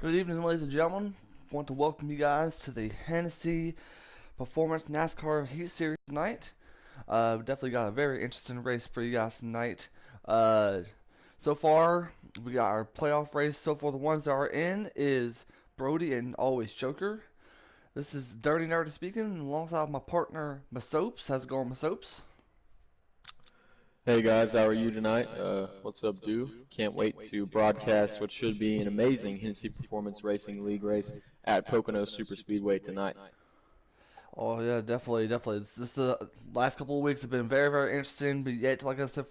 Good evening, ladies and gentlemen. I want to welcome you guys to the Hennessy Performance NASCAR Heat Series tonight. Definitely got a very interesting race for you guys tonight. Uh, so far, we got our playoff race. So far, the ones that are in is Brody and Always Joker. This is Dirty Nerdy speaking, alongside my partner Masopes. How's it going, Masopes? Hey guys, how are you tonight? What's up, Do? Can't wait to broadcast what should be an amazing Hennessy Performance Racing League race at Pocono Super Speedway tonight. Oh yeah, definitely. This the last couple of weeks have been very interesting. But yet, like I said,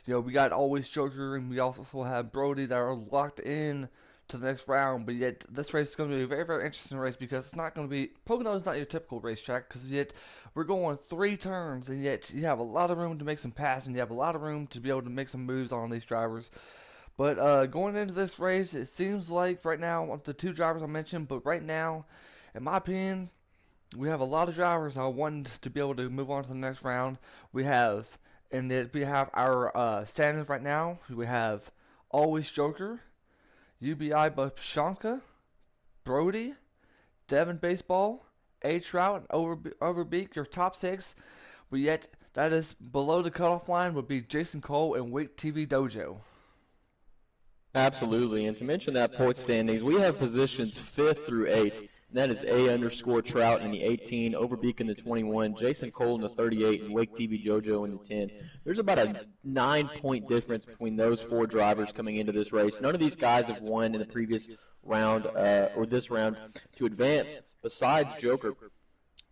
we got Always Joker and we also have Brody that are locked in to the next round. But yet, this race is going to be a very interesting race because it's not going to be Pocono is not your typical racetrack because yet we're going three turns and yet you have a lot of room to make some passes and you have a lot of room to be able to make some moves on these drivers. But going into this race, it seems like right now the two drivers I mentioned, but right now, in my opinion, we have a lot of drivers I want to be able to move on to the next round. We have, we have our standings right now. We have Always Joker, UBI Bashanka, Brody, Devon Baseball, A Trout, and Overbeak, your top six. But yet, that is below the cutoff line would be Jason Cole and Wake TV Dojo. Absolutely, and to mention that point standings, we have positions 5th through 8th, and that is A_Trout in the 18, Overbeak in the 21, Jason Cole in the 38, and Wake TV JoJo in the 10. There's about a 9-point difference between those four drivers coming into this race. None of these guys have won in the previous round or this round to advance besides Joker.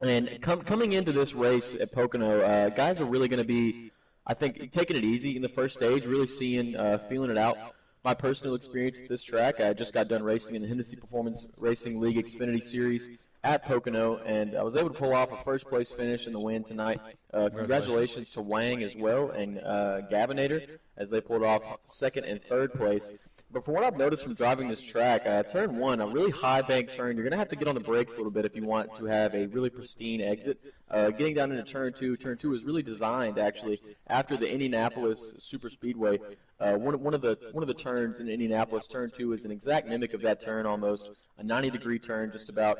And coming into this race at Pocono, guys are really going to be, I think, taking it easy in the first stage, really feeling it out. My personal experience at this track, I just got done racing in the Hennessy Performance Racing League Xfinity Series at Pocono, and I was able to pull off a first-place finish in the win tonight. Congratulations to Wang as well and Gavinator as they pulled off second and third place. But from what I've noticed from driving this track, turn one, a really high bank turn, you're going to have to get on the brakes a little bit if you want to have a really pristine exit. Getting down into turn two is really designed, actually, after the Indianapolis Super Speedway. One of the turns in Indianapolis, turn two, is an exact mimic of that turn almost, a 90-degree turn just about.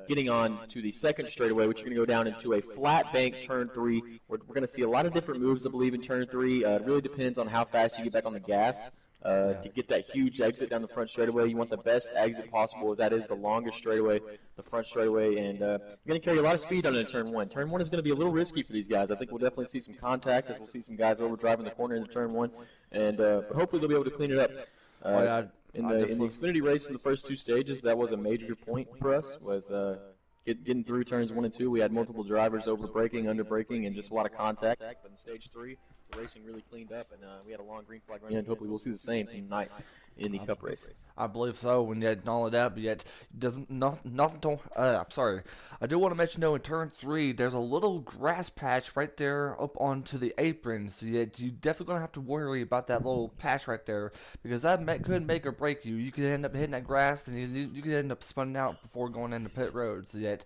Getting on to the second straightaway, which you're going to go down into a flat bank turn three. We're going to see a lot of different moves, I believe, in turn three. It really depends on how fast you get back on the gas. To get that huge exit down the front straightaway, you want the best exit possible, as that is the longest straightaway, the front straightaway, and you're going to carry a lot of speed on it in turn one. Turn one is going to be a little risky for these guys. I think we'll definitely see some contact, as we'll see some guys overdriving the corner into turn one, and but hopefully they'll be able to clean it up. In the Xfinity race in the first two stages, that was a major point for us, was getting through turns 1 and 2. We had multiple drivers over braking, under braking, and just a lot of contact. But in stage 3, the racing really cleaned up, and we had a long green flag run, and hopefully we'll see the same tonight in the Cup race. I believe so, and yet not only that, but yet doesn't nothing to. I'm sorry. I do want to mention though in turn 3, there's a little grass patch right there up onto the apron, so yet you definitely gonna have to worry about that little patch right there because that could make or break you. You could end up hitting that grass, and you could end up spinning out before going into pit road. So yet,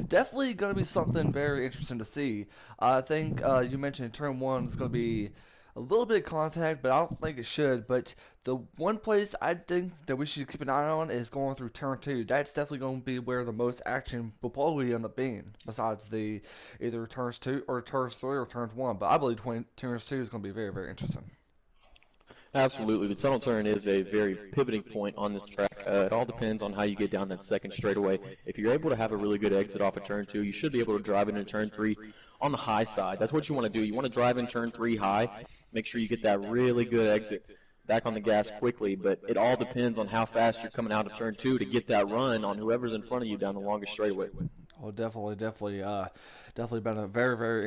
definitely gonna be something very interesting to see. I think you mentioned in turn 1 is gonna be a little bit of contact, but I don't think it should. But the one place I think that we should keep an eye on is going through turn 2. That's definitely going to be where the most action will probably end up being, besides the either turns 2 or turns 3 or turns 1. But I believe turns 2 is going to be very interesting. Absolutely. The tunnel turn is a very pivoting point on this track. It all depends on how you get down that second straightaway. If you're able to have a really good exit off of turn 2, you should be able to drive into turn 3 on the high side. That's what you want to do. You want to drive in turn 3 high. Make sure you get that really good exit back on the gas quickly, but it all depends on how fast you're coming out of turn 2 to get that run on whoever's in front of you down the longest straightaway. Oh, definitely been a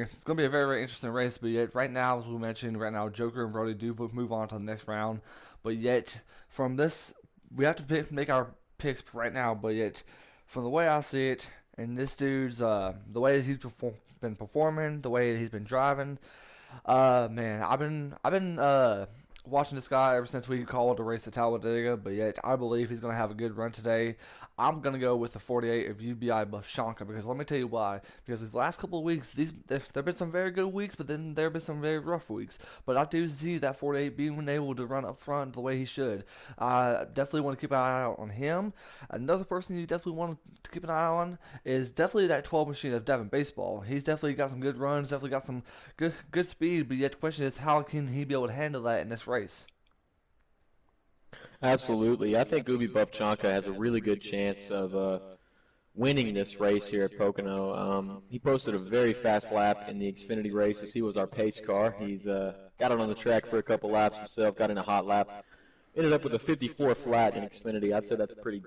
it's going to be a very interesting race. But yet, right now, as we mentioned, right now, Joker and Brody do move on to the next round. But yet, from this, we have to make our picks right now. But yet, from the way I see it, and this dude's the way he's been performing, the way he's been driving, man, I've been watching this guy ever since we called the race at Talladega, but yet I believe he's going to have a good run today. I'm going to go with the 48 of UBI Bufshanka because let me tell you why. Because these last couple of weeks, there have been some very good weeks, but then there have been some very rough weeks. But I do see that 48 being able to run up front the way he should. I definitely want to keep an eye out on him. Another person you definitely want to keep an eye on is definitely that 12 machine of Devin Baseball. He's definitely got some good runs, definitely got some good speed, but yet the question is how can he be able to handle that in this race? Absolutely. I think Ubi Bufchanka has a really good chance of winning this race here at Pocono. He posted a very fast lap in the Xfinity race as he was our pace car. He's got it on the track for a couple laps himself, got in a hot lap, ended up with a 54 flat in Xfinity. I'd say that's pretty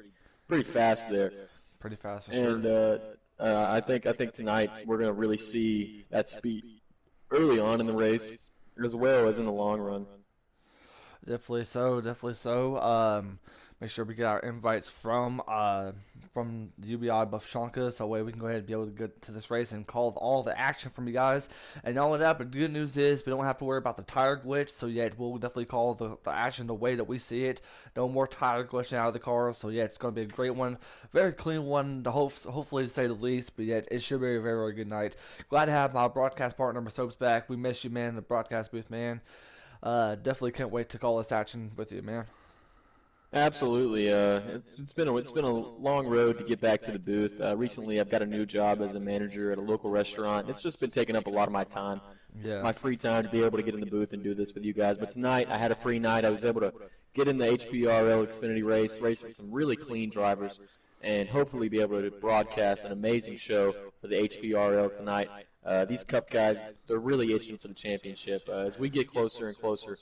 fast there. Pretty fast for And sure. I think tonight we're going to really see that speed early on in the race as well as in the long run. Definitely so, definitely so. Make sure we get our invites from the UBI Bufshanka, so that way we can go ahead and be able to get to this race and call all the action from you guys. And not only that, but the good news is we don't have to worry about the tire glitch, so yeah, we'll definitely call the action the way that we see it. No more tire glitching out of the car, so yeah, it's going to be a great one. Very clean one, hopefully to say the least, but yeah, it should be a very, very good night. Glad to have my broadcast partner, Soaps, back. We miss you, man, the broadcast booth, man. Definitely can't wait to call this action with you, man. Absolutely. It's been a long road to get back to the booth. Recently, I've got a new job as a manager at a local restaurant. It's just been taking up a lot of my time, Yeah. my free time to be able to get in the booth and do this with you guys. But tonight, I had a free night. I was able to get in the HPRL Xfinity race with some really clean drivers, and hopefully be able to broadcast an amazing show for the HPRL tonight. These Cup guys, they're really itching for the championship. As we get closer and closer,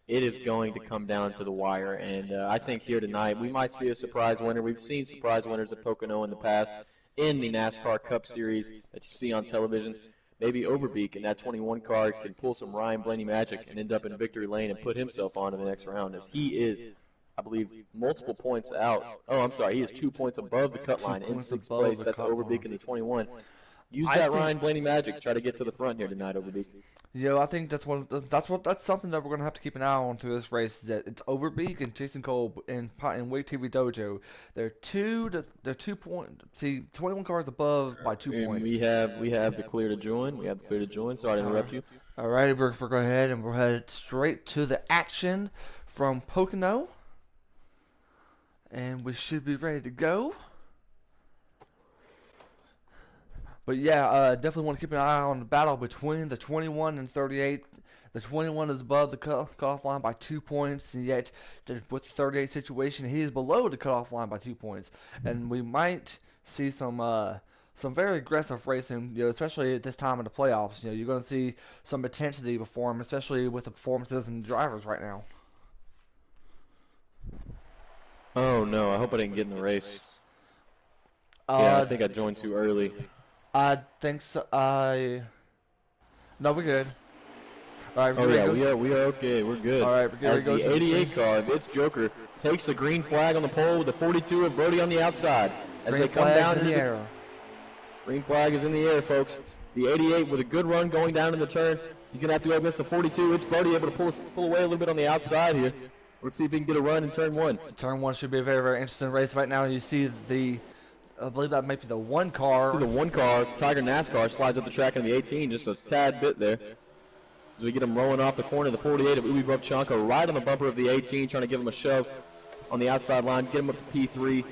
it is going to come down to the wire. And I think here tonight we might see a surprise winner. We've seen surprise winners at Pocono in the past in the NASCAR Cup Series that you see on television. Maybe Overbeek in that 21 car can pull some Ryan Blaney magic and end up in victory lane and put himself on to the next round, as he is, I believe, multiple points out. Oh, I'm sorry, he is 2 points above the cut line in sixth place. That's Overbeek in the 21. Use that Ryan Blaney magic. Try to get to the front here tonight, Overbeek. Yeah, I think that's something that we're gonna have to keep an eye on through this race. Is that it's Overbeek and Jason Cole in Wake TV Dojo. They're 2 point. See, 21 cars above by 2 points. We have the clear to join. We have the clear to join. Sorry to interrupt you. All right, we're go ahead and we'll head straight to the action from Pocono, and we should be ready to go. But yeah, definitely want to keep an eye on the battle between the 21 and 38. The 21 is above the cutoff line by 2 points, and yet with the 38 situation, he is below the cutoff line by 2 points. And we might see some very aggressive racing, especially at this time of the playoffs. You're going to see some intensity before him, especially with the performances and drivers right now. Oh no, I hope I didn't get in the race. Yeah, I think I joined too early. I think so. No, we're good. All right, we are okay. We're good. All right, as the 88 car, It's Joker takes the green flag on the pole with the 42 of Brody on the outside. As green they come down in the air. Green flag is in the air, folks. The 88 with a good run going down in the turn. He's going to have to go against the 42. It's Brody able to pull away a little bit on the outside here. Let's see if he can get a run in turn one. Turn one should be a very, very interesting race. Right now, you see I believe that might be the one car. The one car, Tiger NASCAR, slides up the track in the 18, just a tad bit there. As we get him rolling off the corner of the 48 of Ubi Bubchanka, right on the bumper of the 18, trying to give him a shove on the outside line, get him up to P3.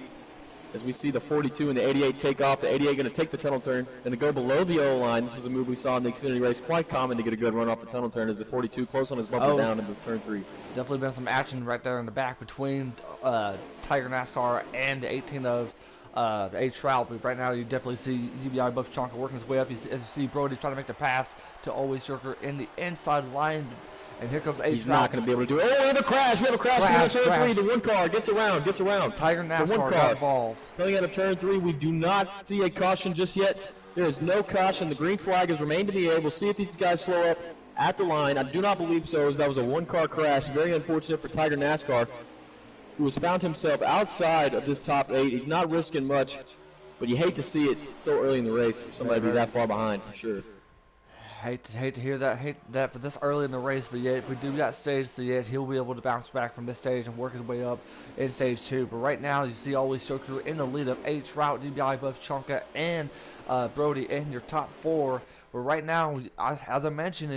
As we see the 42 and the 88 take off, the 88 going to take the tunnel turn, going to go below the O line. This was a move we saw in the Xfinity race. Quite common to get a good run off the tunnel turn as the 42 close on his bumper down into turn 3. Definitely been some action right there in the back between Tiger NASCAR and the 18 of the H Trout, but right now you definitely see UBI Bufchanka working his way up. As you see Brody trying to make the pass to Always Joker in the inside line, and here comes H Trout. He's not going to be able to do it. Oh, we have a crash! We have a crash! Turn 3, the one car gets around. Tiger NASCAR got involved. Coming out of turn 3, we do not see a caution just yet. There is no caution. The green flag has remained in the air. We'll see if these guys slow up at the line. I do not believe so, as that was a one-car crash. Very unfortunate for Tiger NASCAR, who has found himself outside of this top 8. He's not risking much, but you hate to see it so early in the race for somebody to be that far behind, for sure. Hate to hear that. Hate that for this early in the race, but yet we do got stage, so yet he'll be able to bounce back from this stage and work his way up in stage 2. But right now, you see Always Joker in the lead of H Route, DBI, Buff Chonka, and Brody in your top 4. But right now, as I mentioned,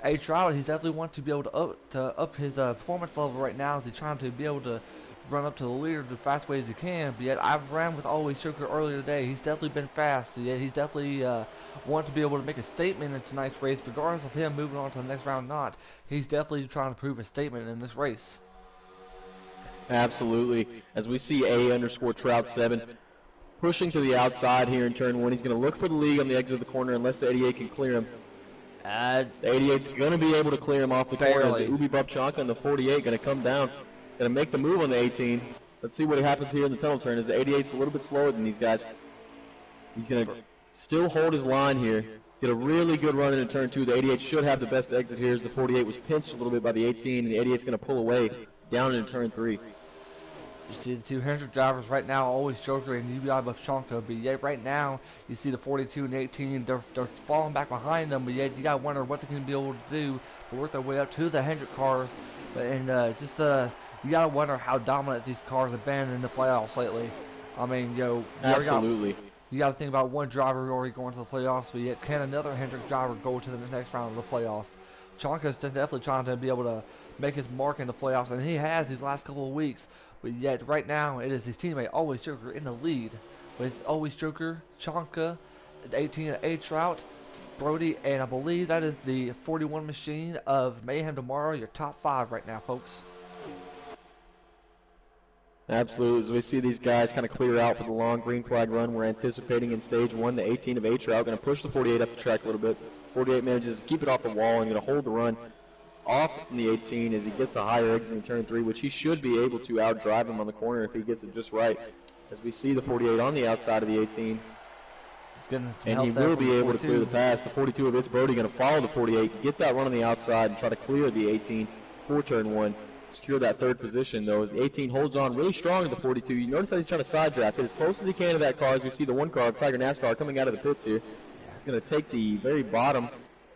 H Route, he's definitely wants to be able to up his performance level right now. As he's trying to be able to run up to the leader the fast way as he can. But yet I've ran with Always Joker earlier today. He's definitely been fast. So yet he's definitely want to be able to make a statement in tonight's race, regardless of him moving on to the next round or not. He's definitely trying to prove a statement in this race. Absolutely. As we see A_Trout7 pushing to the outside here in turn 1. He's going to look for the lead on the exit of the corner unless the 88 can clear him. The 88's going to be able to clear him off the corner as the Ubi Bubchanka and the 48 going to come down. Going to make the move on the 18. Let's see what happens here in the tunnel turn as the 88's a little bit slower than these guys. He's going to still hold his line here. Get a really good run into turn 2. The 88 should have the best exit here as the 48 was pinched a little bit by the 18, and the 88's going to pull away down into turn 3. You see the 200 drivers right now, Always Joker and UBI Bubchanka, but yet right now you see the 42 and 18, they're falling back behind them, but yet you got to wonder what they're going to be able to do to work their way up to the Hendrick cars, and you got to wonder how dominant these cars have been in the playoffs lately. I mean, absolutely. You got to think about one driver already going to the playoffs, but yet can another Hendrick driver go to the next round of the playoffs? Chonka's definitely trying to be able to make his mark in the playoffs, and he has these last couple of weeks. But yet, right now, it is his teammate, Always Joker, in the lead. With Always Joker, Chonka, 18 H Route, Brody, and I believe that is the 41 machine of Mayhem Tomorrow, your top 5 right now, folks. Absolutely. As we see these guys kind of clear out for the long green flag run, we're anticipating in stage 1, the 18 of H Route going to push the 48 up the track a little bit. 48 manages to keep it off the wall and going to hold the run off in the 18 as he gets a higher exit in turn 3, which he should be able to outdrive him on the corner if he gets it just right. As we see the 48 on the outside of the 18. And he will be able to clear the pass. The 42 of It's Brody going to follow the 48, get that run on the outside, and try to clear the 18 for turn 1. Secure that 3rd position, though, as the 18 holds on really strong to the 42. You notice how he's trying to side draft it as close as he can to that car, as we see the 1 car of Tiger NASCAR coming out of the pits here. He's going to take the very bottom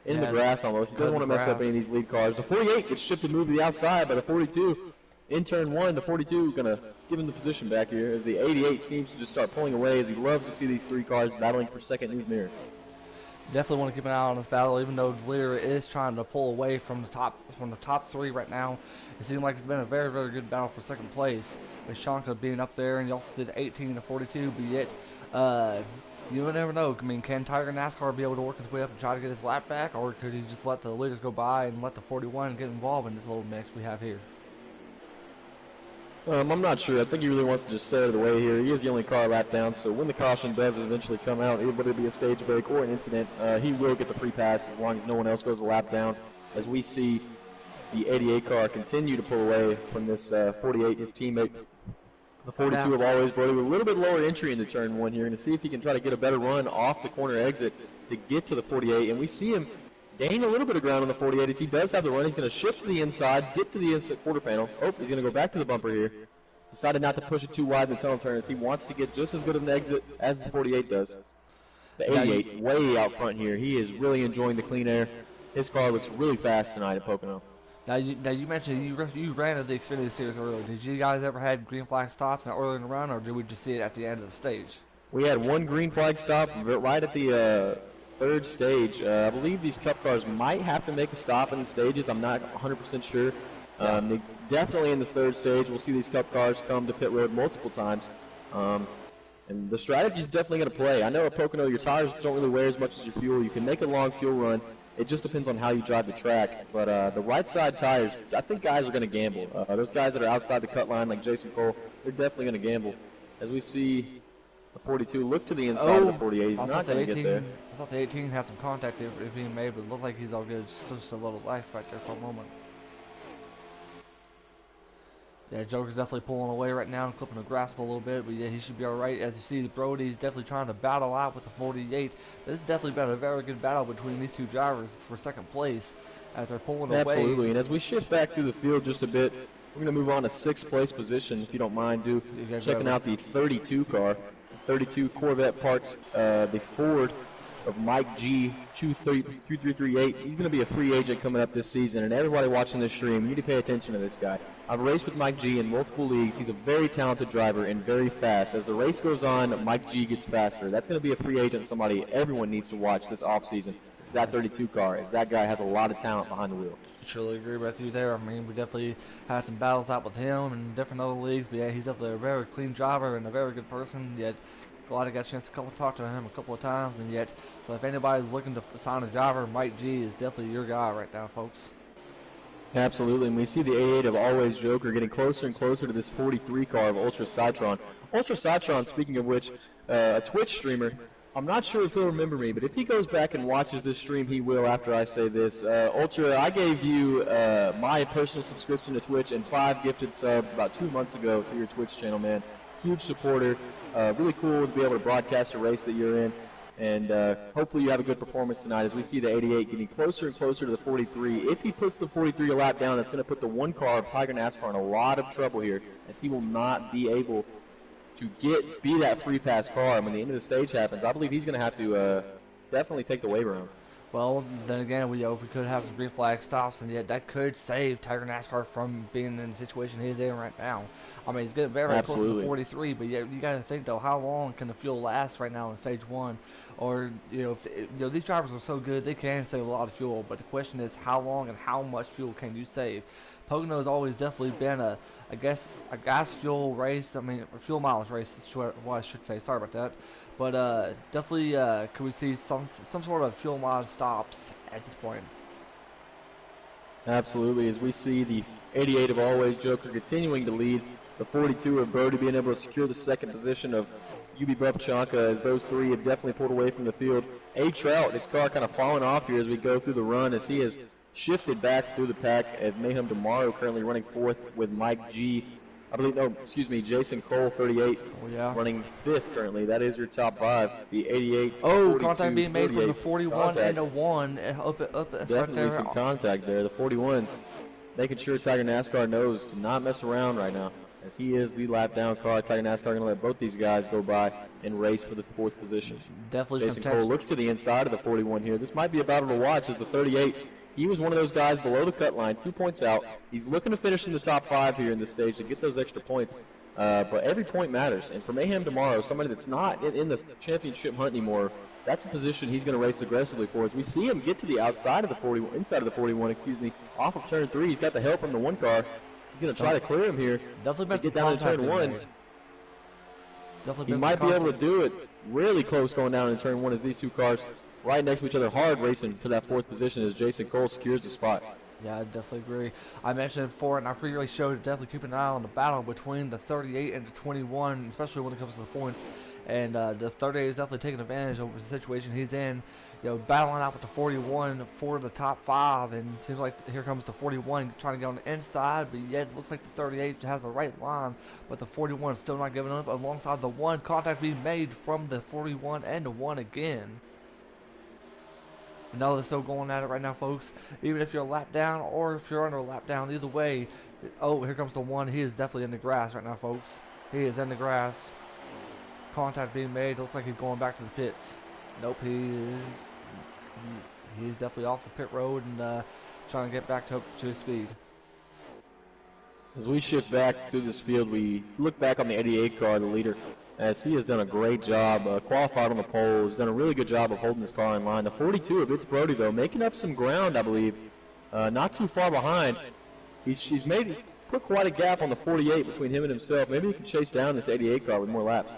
in the grass almost. He doesn't want to mess up any of these lead cars. The 48 gets shifted, moved to the outside by the 42. In turn 1, the 42 going to give him the position back here as the 88 seems to just start pulling away as he loves to see these 3 cars battling for second in his mirror. Definitely want to keep an eye on this battle, even though the leader is trying to pull away from the top 3 right now. It seems like it's been a very, very good battle for second place, with Chonka being up there, and you also did 18 to 42, but yet you never know. I mean, can Tiger NASCAR be able to work his way up and try to get his lap back, or could he just let the leaders go by and let the 41 get involved in this little mix we have here? I'm not sure. I think he really wants to just stay out of the way here. He is the only car lap down, so when the caution does eventually come out, whether it be a stage break or an incident, he will get the free pass as long as no one else goes a lap down. As we see the 88 car continue to pull away from this 48, his teammate. The 42 of Always Brody with a little bit lower entry into turn 1 here, and to see if he can try to get a better run off the corner exit to get to the 48. And we see him gain a little bit of ground on the 48 as he does have the run. He's going to shift to the inside, get to the inside quarter panel. Oh, he's going to go back to the bumper here. Decided not to push it too wide in the tunnel turn as he wants to get just as good of an exit as the 48 does. The 88 way out front here. He is really enjoying the clean air. His car looks really fast tonight at Pocono. Now you mentioned you ran at the Xfinity Series earlier. Did you guys ever had green flag stops early in the run, or did we just see it at the end of the stage? We had 1 green flag stop right at the 3rd stage. I believe these Cup cars might have to make a stop in the stages. I'm not 100% sure. Definitely in the 3rd stage, we'll see these Cup cars come to pit road multiple times. And the strategy is definitely going to play. I know at Pocono, your tires don't really wear as much as your fuel. You can make a long fuel run. It just depends on how you drive the track. But the right side tires, I think guys are going to gamble. Those guys that are outside the cut line, like Jason Cole, they're definitely going to gamble. As we see the 42 look to the inside of the 48. He's not going to get there. I thought the 18 had some contact if being made, but it looked like he's all good. Just a little lax back there for a moment. Yeah, Joker's definitely pulling away right now and clipping the grasp a little bit, but yeah, he should be alright. As you see, Brody's definitely trying to battle out with the 48. This has definitely been a very good battle between these 2 drivers for second place as they're pulling away. Absolutely, and as we shift back through the field just a bit, we're going to move on to 6th place position, if you don't mind, checking out the 32 car. 32 Corvette Parts, the Ford of Mike G 2338. He's going to be a free agent coming up this season, and everybody watching this stream, you need to pay attention to this guy. I've raced with Mike G in multiple leagues. He's a very talented driver and very fast. As the race goes on, Mike G gets faster. That's going to be a free agent, somebody everyone needs to watch this offseason. It's that 32 car, as that guy has a lot of talent behind the wheel. Truly agree with you there. I mean, we definitely had some battles out with him and different other leagues, but yeah, he's definitely a very clean driver and a very good person. Yet, glad I got a chance to talk to him a couple of times, and yet, so if anybody's looking to sign a driver, Mike G is definitely your guy right now, folks. Absolutely, and we see the 88 of Always Joker getting closer and closer to this 43 car of Ultra Citron. Ultra Citron, speaking of which, a Twitch streamer. I'm not sure if he'll remember me, but if he goes back and watches this stream, he will after I say this. Ultra, I gave you my personal subscription to Twitch and 5 gifted subs about 2 months ago to your Twitch channel, man. Huge supporter. Really cool to be able to broadcast a race that you're in. And hopefully you have a good performance tonight as we see the 88 getting closer and closer to the 43. If he puts the 43 a lap down, that's going to put the one car of Tiger NASCAR in a lot of trouble here, as he will not be able to be that free pass car. And when the end of the stage happens, I believe he's going to have to definitely take the waiver room. Well, then again, if we could have some green flag stops, and yet that could save Tiger NASCAR from being in the situation he's in right now. I mean, he's getting very, very close to 43, but yeah, you got to think though, how long can the fuel last right now in stage 1? Or these drivers are so good, they can save a lot of fuel, but the question is how long and how much fuel can you save? Pocono has always definitely been a gas fuel race. I mean, a fuel mileage race is what I should say. Sorry about that. But definitely, could we see some sort of fuel mileage stops at this point? Absolutely, as we see the 88 of Always Joker continuing to lead, the 42 of Brody being able to secure the second position of UB Bubchanka, as those three have definitely pulled away from the field. A Trout, his car kind of falling off here as we go through the run, as he has shifted back through the pack. At Mayhem Tomorrow currently running fourth with Mike G. Jason Cole, 38, running fifth currently. That is your top 5. The 88. Oh, contact being made from the 41 contact. And the 1. Up definitely right there. Some contact there. The 41 making sure Tiger NASCAR knows to not mess around right now, as he is the lap down car. Tiger NASCAR going to let both these guys go by and race for the 4th position. Definitely. Jason Cole looks to the inside of the 41 here. This might be a battle to watch, as the 38. He was one of those guys below the cut line, 2 points out. He's looking to finish in the top 5 here in this stage to get those extra points. But every point matters. And for Mayhem Tomorrow, somebody that's not in the championship hunt anymore, that's a position he's going to race aggressively for. As we see him get to the outside of the 41, inside of the 41, off of turn 3. He's got the help from the 1 car. He's going to try to clear him here. Definitely to get down to turn 1. He might be able to do it really close going down in turn 1, as these two cars right next to each other, hard racing for that 4th position as Jason Cole secures the spot. Yeah, I definitely agree. I mentioned it before, and I previously showed definitely keep an eye on the battle between the 38 and the 21, especially when it comes to the points. And the 38 is definitely taking advantage of the situation he's in, battling out with the 41 for the top 5. And it seems like here comes the 41 trying to get on the inside, but yet it looks like the 38 has the right line, but the 41 is still not giving up. Alongside the 1, contact being made from the 41 and the 1 again. No, they're still going at it right now, folks. Even if you're a lap down or if you're under a lap down, either way. Oh, here comes the 1. He is definitely in the grass right now, folks. He is in the grass. Contact being made. Looks like he's going back to the pits. Nope, he's definitely off the pit road and trying to get back to his speed. As we shift back through this field, we look back on the 88 car, the leader, as he has done a great job, qualified on the pole, has done a really good job of holding his car in line. The 42 of It's Brody, though, making up some ground, I believe, not too far behind. He's put quite a gap on the 48 between him and himself. Maybe he can chase down this 88 car with more laps.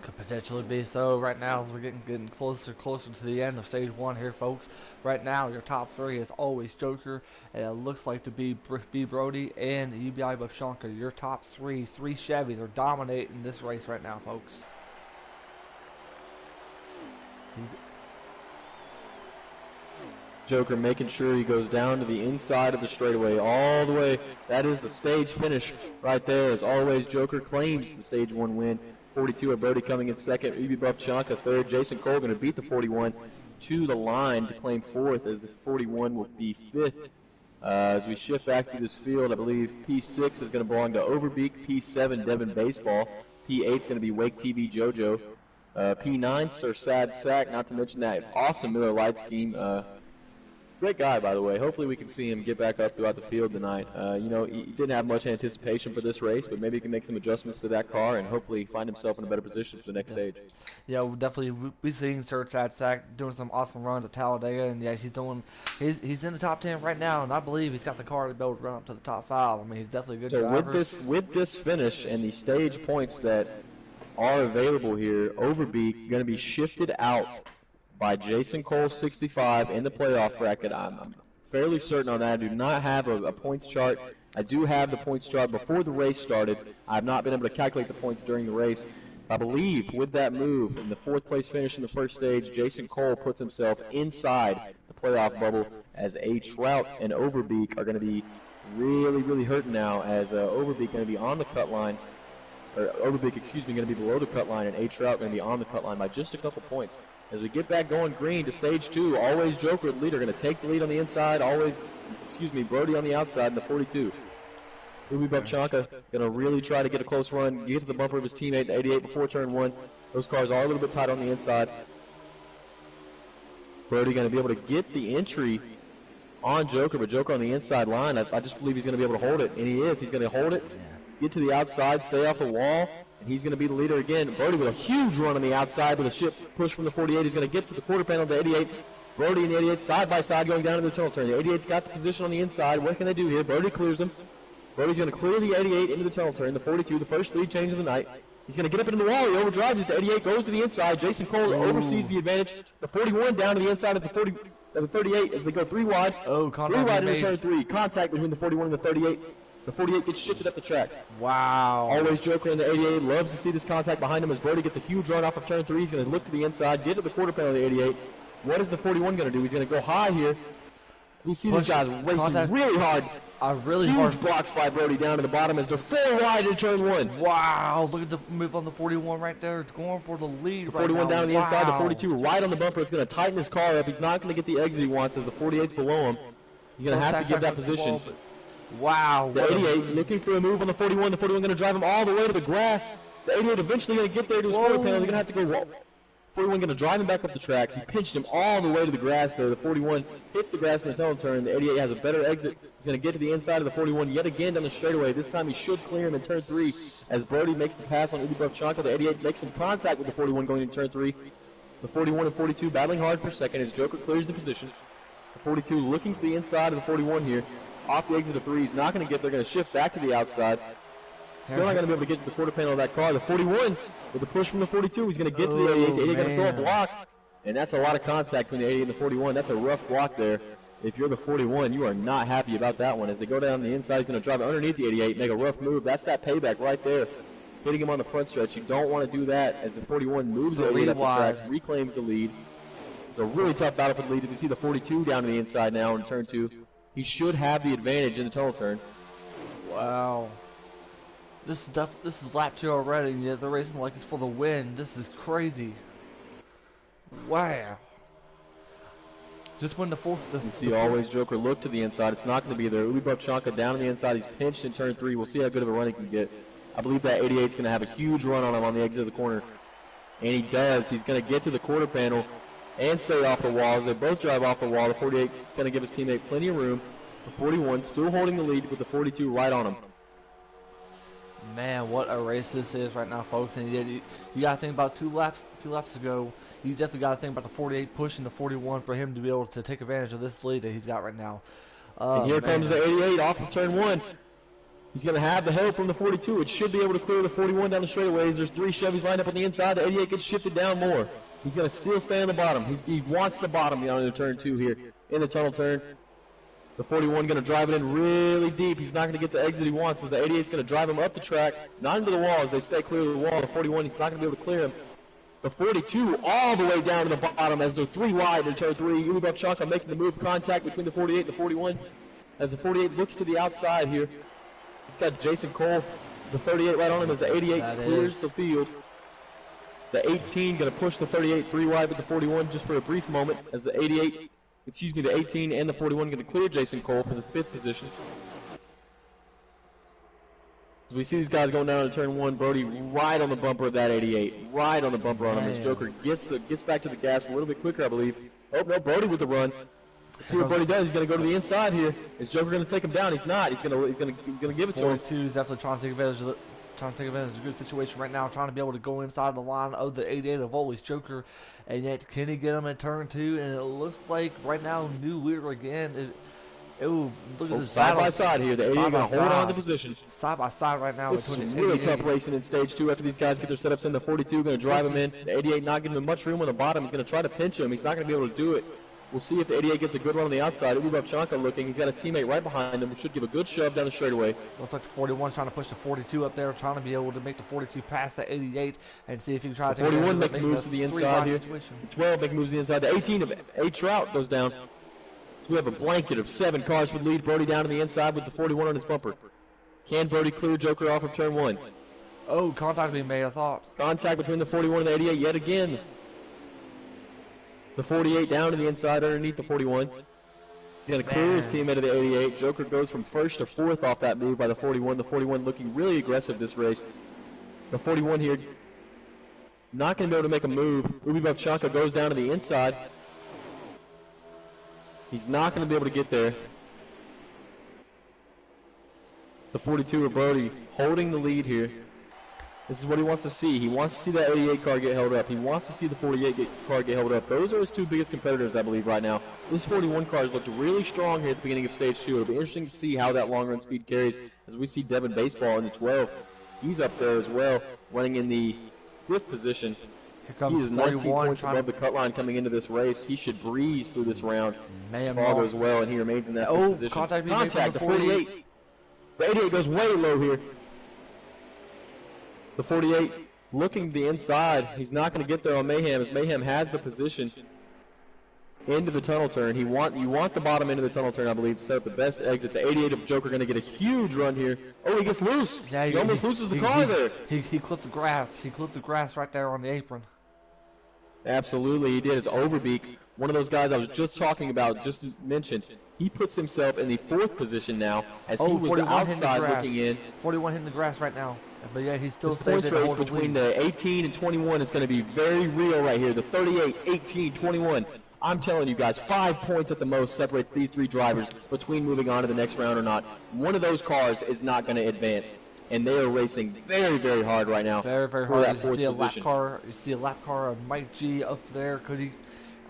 Could potentially be so right now, as we're getting closer to the end of stage 1 here, folks. Right now, your top 3 is Always Joker, and it looks like to be B Brody and UBI Bubchanka. Your top 3 Chevys are dominating this race right now, folks. Joker making sure he goes down to the inside of the straightaway all the way. That is the stage finish right there, as Always Joker claims the stage 1 win. 42 of Brody coming in second. UB Bubchanka third. Jason Cole going to beat the 41 to the line to claim 4th, as the 41 will be 5th. As we shift back through this field, I believe P6 is going to belong to Overbeek. P7, Devon Baseball. P8 is going to be Wake TV JoJo. P9 or sad sack, not to mention that awesome Miller Lite scheme. Great guy, by the way. Hopefully we can see him get back up throughout the field tonight. You know, he didn't have much anticipation for this race, but maybe he can make some adjustments to that car and hopefully find himself in a better position for the next stage. Yeah, we'll definitely be seeing Sir Chad Sack doing some awesome runs at Talladega, and yes, he's in the top 10 right now, and I believe he's got the car to be able to run up to the top 5. I mean, he's definitely a good So driver. with this finish and the stage points that are available here, Overbeek going to be shifted out by Jason Cole 65 in the playoff bracket. I'm fairly certain on that. I do not have a points chart. I do have the points chart before the race started. I have not been able to calculate the points during the race. I believe with that move in the 4th place finish in the first stage, Jason Cole puts himself inside the playoff bubble, as A. Trout and Overbeek are going to be really, really hurting now, as Overbeek going to be on the cut line. Or Overbeek, excuse me, going to be below the cut line, and A. Trout going to be on the cut line by just a couple points. As we get back going green to stage 2, always Joker the leader, going to take the lead on the inside, Brody on the outside in the 42. Ubi Bubchanka going to really try to get a close run, get to the bumper of his teammate, the 88 before turn 1. Those cars are a little bit tight on the inside. Brody going to be able to get the entry on Joker, but Joker on the inside line, I just believe he's going to be able to hold it, and he is. He's going to hold it, get to the outside, stay off the wall, and he's going to be the leader again. Brody with a huge run on the outside with a shift push from the 48. He's going to get to the quarter panel of the 88. Brody and the 88 side by side going down to the tunnel turn. The 88's got the position on the inside. What can they do here? Brody clears him. Brody's going to clear the 88 into the tunnel turn. The 42, the first lead change of the night. He's going to get up into the wall. He overdrives it. The 88 goes to the inside. Jason Cole oversees the advantage. The 41 down to the inside of the 38 as they go 3 wide. Oh, 3 wide into turn 3. Contact between the 41 and the 38. The 48 gets shifted up the track. Wow. Always Joker in the 88. Loves to see this contact behind him as Brody gets a huge run off of turn 3. He's going to look to the inside, get to the quarter panel of the 88. What is the 41 going to do? He's going to go high here. You see these guys racing really hard. Huge blocks by Brody down to the bottom as they're 4 wide in turn 1. Wow, look at the move on the 41 right there. It's going for the lead. The 41 down on the inside, the 42 right on the bumper. It's going to tighten his car up. He's not going to get the exit he wants as the 48's below him. He's going to have to give that position. Wow. The 88 looking for a move on the 41. The 41 going to drive him all the way to the grass. The 88 eventually going to get there to his quarter panel. They're going to have to go 41 going to drive him back up the track. He pinched him all the way to the grass there. The 41 hits the grass in the tunnel turn. The 88 has a better exit. He's going to get to the inside of the 41 yet again down the straightaway. This time he should clear him in turn 3 as Brody makes the pass on Ubi Bubchanka. The 88 makes some contact with the 41 going into turn 3. The 41 and 42 battling hard for second as Joker clears the position. The 42 looking for the inside of the 41 here. Off the exit of 3. He's not going to get there. Going to shift back to the outside. Still not going to be able to get to the quarter panel of that car. The 41 with the push from the 42. He's going to get to the 88. The 88 going to throw a block. And that's a lot of contact between the 88 and the 41. That's a rough block there. If you're the 41, you are not happy about that one. As they go down the inside, he's going to drive it underneath the 88, make a rough move. That's that payback right there. Hitting him on the front stretch. You don't want to do that as the 41 moves the 88 up the track, reclaims the lead. It's a really tough battle for the lead. If you see the 42 down to the inside now in turn 2, he should have the advantage in the tunnel turn. Wow. This is lap 2 already, and yet they're racing like it's for the win. This is crazy. Wow. Just win the 4th. You see always Joker look to the inside. It's not going to be there. Ubi Bubchanka down on the inside. He's pinched in turn 3. We'll see how good of a run he can get. I believe that 88 is going to have a huge run on him on the exit of the corner. And he does. He's going to get to the quarter panel and stay off the walls. They both drive off the wall. The 48 going to give his teammate plenty of room. The 41 still holding the lead with the 42 right on him. Man, what a race this is right now, folks. And you got to think about two laps ago. You definitely got to think about the 48 pushing the 41 for him to be able to take advantage of this lead that he's got right now. And here comes the 88 off of turn 1. He's going to have the help from the 42. It should be able to clear the 41 down the straightaways. There's 3 Chevys lined up on the inside. The 88 gets shifted down more. He's going to still stay on the bottom. He wants the bottom down in turn 2 here in the tunnel turn. The 41 going to drive it in really deep. He's not going to get the exit he wants. So the 88 is going to drive him up the track, not into the wall as they stay clear of the wall. The 41, he's not going to be able to clear him. The 42 all the way down to the bottom as they're 3 wide in turn 3. Ubi Bubchanka making the move contact between the 48 and the 41 as the 48 looks to the outside here. It's got Jason Cole, the 38 right on him as the 88 clears the field. The 18 going to push the 38 3 wide with the 41 just for a brief moment as the 18 and the 41 going to clear Jason Cole for the 5th position. We see these guys going down to turn one. Brody right on the bumper of that 88. Right on the bumper on him. As Joker gets back to the gas a little bit quicker, I believe. Oh, no, Brody with the run. Let's see what Brody does. He's going to go to the inside here. Is Joker going to take him down? He's not. He's going to give it to him. 42 is definitely trying to take advantage of it. Trying to take advantage of a good situation right now, trying to be able to go inside the line of the 88 of always Joker, and yet can he get him at turn 2? And it looks like right now new leader again. Look at this side by side here. The 88 going to hold on to position. Side by side right now. This is really tough racing in stage 2 after these guys get their setups in. The 42 going to drive him in. The 88 not giving him much room on the bottom. He's going to try to pinch him. He's not going to be able to do it. We'll see if the 88 gets a good run on the outside. Ubabchanka looking. He's got a teammate right behind him, who should give a good shove down the straightaway. Looks like the 41 trying to push the 42 up there, trying to be able to make the 42 pass the 88 and see if he can try to take 41 make moves to the inside here. The 12 make moves to the inside. The 18 of A Trout goes down. So we have a blanket of 7 cars for the lead. Brody down to the inside with the 41 on his bumper. Can Brody clear Joker off of turn 1? Oh, contact being made, I thought. Contact between the 41 and the 88 yet again. The 48 down to the inside underneath the 41. He's going to clear his teammate of the 88. Joker goes from 1st to 4th off that move by the 41. The 41 looking really aggressive this race. The 41 here not going to be able to make a move. Ubabchanka goes down to the inside. He's not going to be able to get there. The 42 of Brody holding the lead here. This is what he wants to see. He wants to see that 88 car get held up. He wants to see the 48 car get held up. Those are his 2 biggest competitors, I believe, right now. This 41 car has looked really strong here at the beginning of stage 2. It'll be interesting to see how that long run speed carries as we see Devin Baseball in the 12. He's up there as well, running in the 5th position. He is 19 points above the cut line coming into this race. He should breeze through this round. All goes well, and he remains in that 5th position. Contact, the 48. The 88 goes way low here. The 48 looking to the inside. He's not going to get there on Mayhem, as Mayhem has the position into the tunnel turn. You want the bottom end of the tunnel turn, I believe, to set up the best exit. The 88 of Joker going to get a huge run here. Oh, he gets loose. Yeah, he almost loses the car there. He clipped the grass. He clipped the grass right there on the apron. Absolutely, he did. His overbeak. One of those guys I was just talking about, just mentioned. He puts himself in the 4th position now, as he was outside looking in. 41 hitting the grass right now. But yeah, he's still this points race between the 18 and 21 is going to be very real right here. The 38, 18, 21. I'm telling you guys, 5 points at the most separates these 3 drivers between moving on to the next round or not. One of those cars is not going to advance, and they are racing very, very hard right now. Very, very hard. You see a lap car. You see a lap car of Mike G up there. Could he?